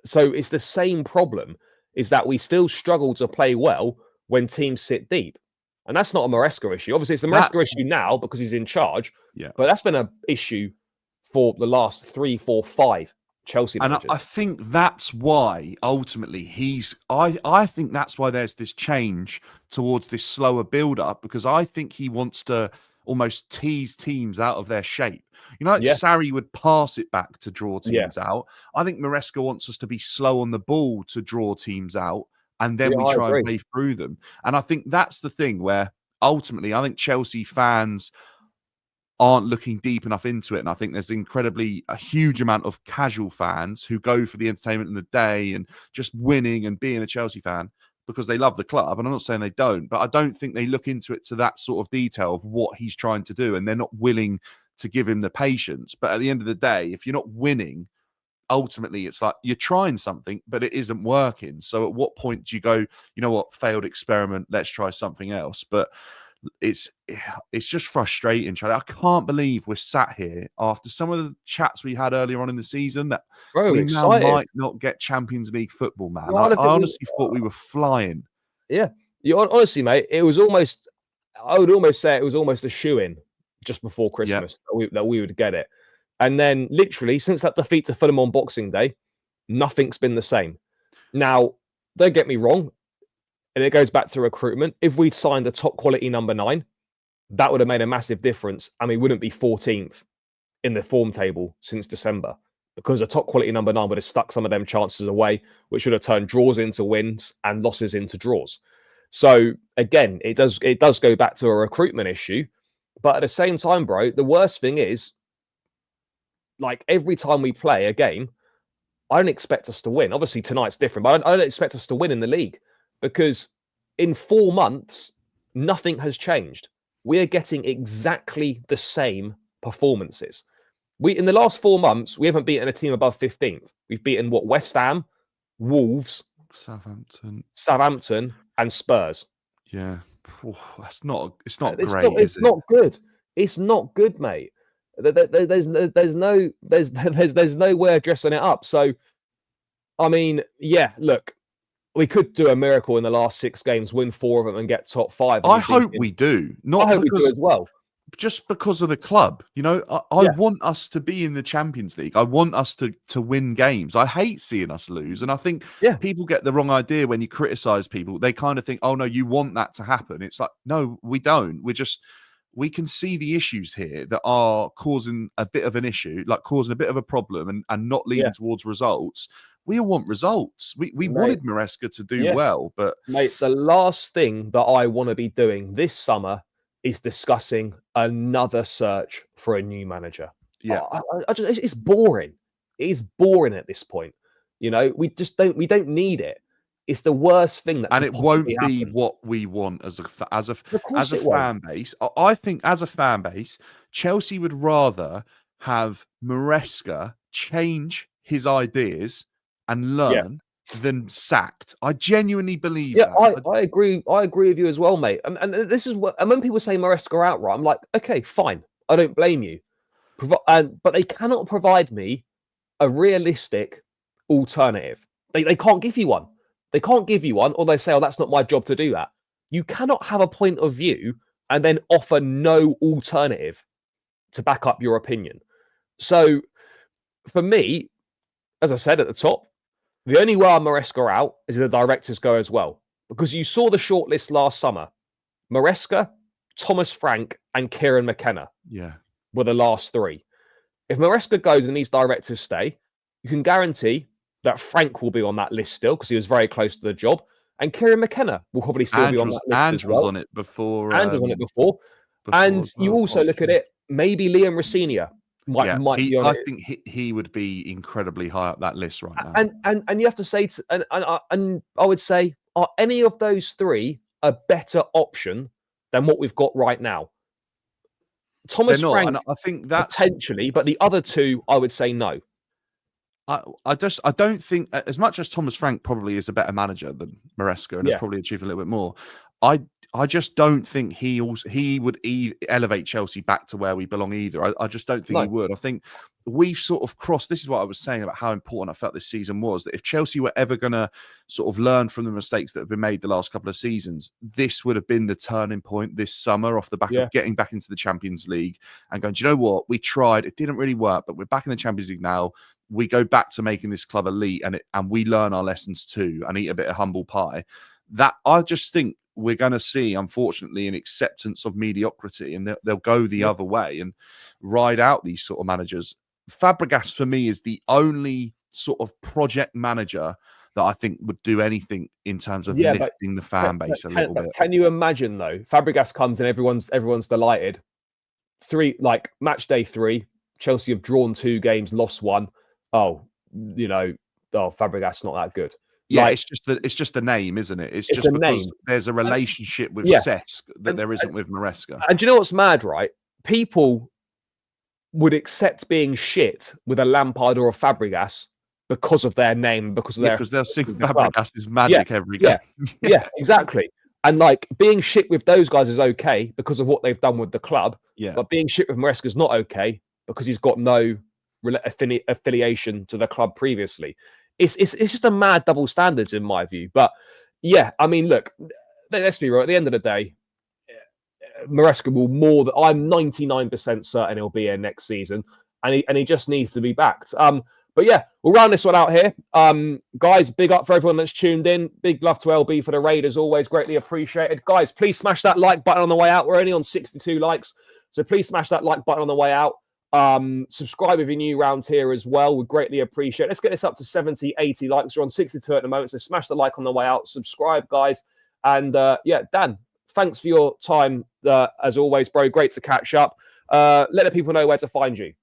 So it's the same problem, is that we still struggle to play well when teams sit deep. And that's not a Maresca issue. Obviously, it's a Maresca issue now because he's in charge. Yeah. But that's been an issue for the last 3, 4, 5 Chelsea managers. And I think that's why ultimately I think that's why there's this change towards this slower build-up, because I think he wants to almost tease teams out of their shape. You know, like Sarri would pass it back to draw teams out. I think Maresca wants us to be slow on the ball to draw teams out, and then we try and play through them. And I think that's the thing where ultimately I think Chelsea fans aren't looking deep enough into it. And I think there's a huge amount of casual fans who go for the entertainment in the day and just winning and being a Chelsea fan. because they love the club, and I'm not saying they don't, but I don't think they look into it to that sort of detail of what he's trying to do, and they're not willing to give him the patience. But at the end of the day, if you're not winning, ultimately it's like you're trying something, but it isn't working. So at what point do you go, you know what, failed experiment, let's try something else? But it's just frustrating, Charlie. I can't believe we're sat here after some of the chats we had earlier on in the season that we now might not get Champions League football, man. I honestly thought we were flying. Yeah, honestly, mate, it was almost, I would almost say it was almost a shoo-in just before Christmas that we would get it. And then literally since that defeat to Fulham on Boxing Day, nothing's been the same. Now, don't get me wrong, and it goes back to recruitment. If we'd signed a top quality number 9, that would have made a massive difference. And we wouldn't be 14th in the form table since December, because a top quality number 9 would have stuck some of them chances away, which would have turned draws into wins and losses into draws. So again, it does go back to a recruitment issue. But at the same time, bro, the worst thing is, like, every time we play a game, I don't expect us to win. Obviously, tonight's different, but I don't expect us to win in the league, because in 4 months, nothing has changed. We are getting exactly the same performances. In the last 4 months, we haven't beaten a team above 15th. We've beaten West Ham, Wolves, Southampton, and Spurs. Yeah, it's not great. It's not good. It's not good, mate. There's no way of dressing it up. So, I mean, yeah, look, we could do a miracle in the last 6 games, win 4 of them, and get top 5. I hope we do. I hope we do as well. Just because of the club, you know, I want us to be in the Champions League. I want us to win games. I hate seeing us lose. And I think people get the wrong idea when you criticize people. They kind of think, oh, no, you want that to happen. It's like, no, we don't. We can see the issues here that are causing a bit of an issue, like causing a bit of a problem and not leading towards results. We all want results. We wanted Maresca to do well, but... Mate, the last thing that I want to be doing this summer is discussing another search for a new manager. Yeah, it's boring. It is boring at this point. You know, we don't need it. It's the worst thing that, and it won't be what we want as a fan base. I think as a fan base, Chelsea would rather have Maresca change his ideas and learn than sacked. I genuinely believe that. I agree. I agree with you as well, mate. And this is what. And when people say Maresca outright, I'm like, okay, fine. I don't blame you. But they cannot provide me a realistic alternative. They can't give you one. They can't give you one, or they say, oh, that's not my job to do that. You cannot have a point of view and then offer no alternative to back up your opinion. So for me, as I said at the top, the only way Maresca out is if the directors go as well. Because you saw the shortlist last summer. Maresca, Thomas Frank, and Kieran McKenna were the last 3. If Maresca goes and these directors stay, you can guarantee that Frank will be on that list still, because he was very close to the job. And Kieran McKenna will probably still be on that list as well. Was on it before. And was on it before. And you also look at it, maybe Liam Rossignol might be on it. I think he would be incredibly high up that list right now. And you have to say, and I would say, are any of those 3 a better option than what we've got right now? Thomas Frank, and I think that's potentially, but the other 2, I would say no. I don't think, as much as Thomas Frank probably is a better manager than Maresca and has probably achieved a little bit more, I just don't think he would elevate Chelsea back to where we belong either. I just don't think he would. I think we've sort of crossed. This is what I was saying about how important I felt this season was, that if Chelsea were ever going to sort of learn from the mistakes that have been made the last couple of seasons, this would have been the turning point this summer, off the back of getting back into the Champions League and going, do you know what? We tried. It didn't really work, but we're back in the Champions League now. We go back to making this club elite and we learn our lessons too and eat a bit of humble pie. That I just think we're going to see, unfortunately, an acceptance of mediocrity, and they'll go the other way and ride out these sort of managers. Fabregas, for me, is the only sort of project manager that I think would do anything in terms of lifting the fan base a little bit. Can you imagine, though? Fabregas comes and everyone's delighted. Match day 3, Chelsea have drawn 2 games, lost 1. Fabregas not that good. Yeah, Like, it's just the name, isn't it? It's it's just a because name. there's a relationship with Yeah. Cesc that there isn't with Maresca. And do you know what's mad, right? People would accept being shit with a Lampard or a Fabregas because of their name, because of Yeah, their because they'll sing the club. Fabregas' magic every Yeah, game. yeah, exactly. And like being shit with those guys is okay because of what they've done with the club. Yeah. But being shit with Maresca is not okay because he's got no affiliation to the club previously. It's just a mad double standards in my view. But yeah, I mean, look, let's be real. At the end of the day, Maresca will more than I'm 99% certain he'll be here next season, and he just needs to be backed. But yeah, we'll round this one out here. Guys, big up for everyone that's tuned in. Big love to LB for the raid, as always, greatly appreciated. Guys, please smash that like button on the way out. We're only on 62 likes, so please smash that like button on the way out. Subscribe if you're new around here as well. We'd greatly appreciate it. Let's get this up to 70, 80 likes. We're on 62 at the moment, so smash the like on the way out. Subscribe, guys. And yeah, Dan, thanks for your time, as always, bro. Great to catch up. Let the people know where to find you.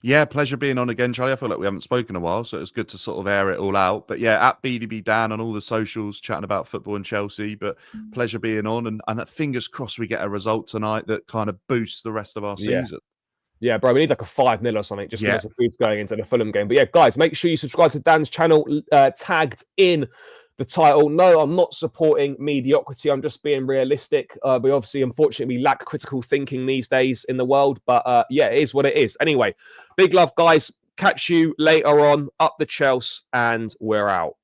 Yeah, pleasure being on again, Charlie. I feel like we haven't spoken in a while, so it's good to sort of air it all out. But yeah, at BDB Dan on all the socials, chatting about football and Chelsea. But pleasure being on, and fingers crossed we get a result tonight that kind of boosts the rest of our season. Yeah, bro, we need like a 5-0 or something just to get some food going into the Fulham game. But yeah, guys, make sure you subscribe to Dan's channel, tagged in the title. No, I'm not supporting mediocrity. I'm just being realistic. We obviously, unfortunately, we lack critical thinking these days in the world. But yeah, it is what it is. Anyway, big love, guys. Catch you later on. Up the Chelsea, and we're out.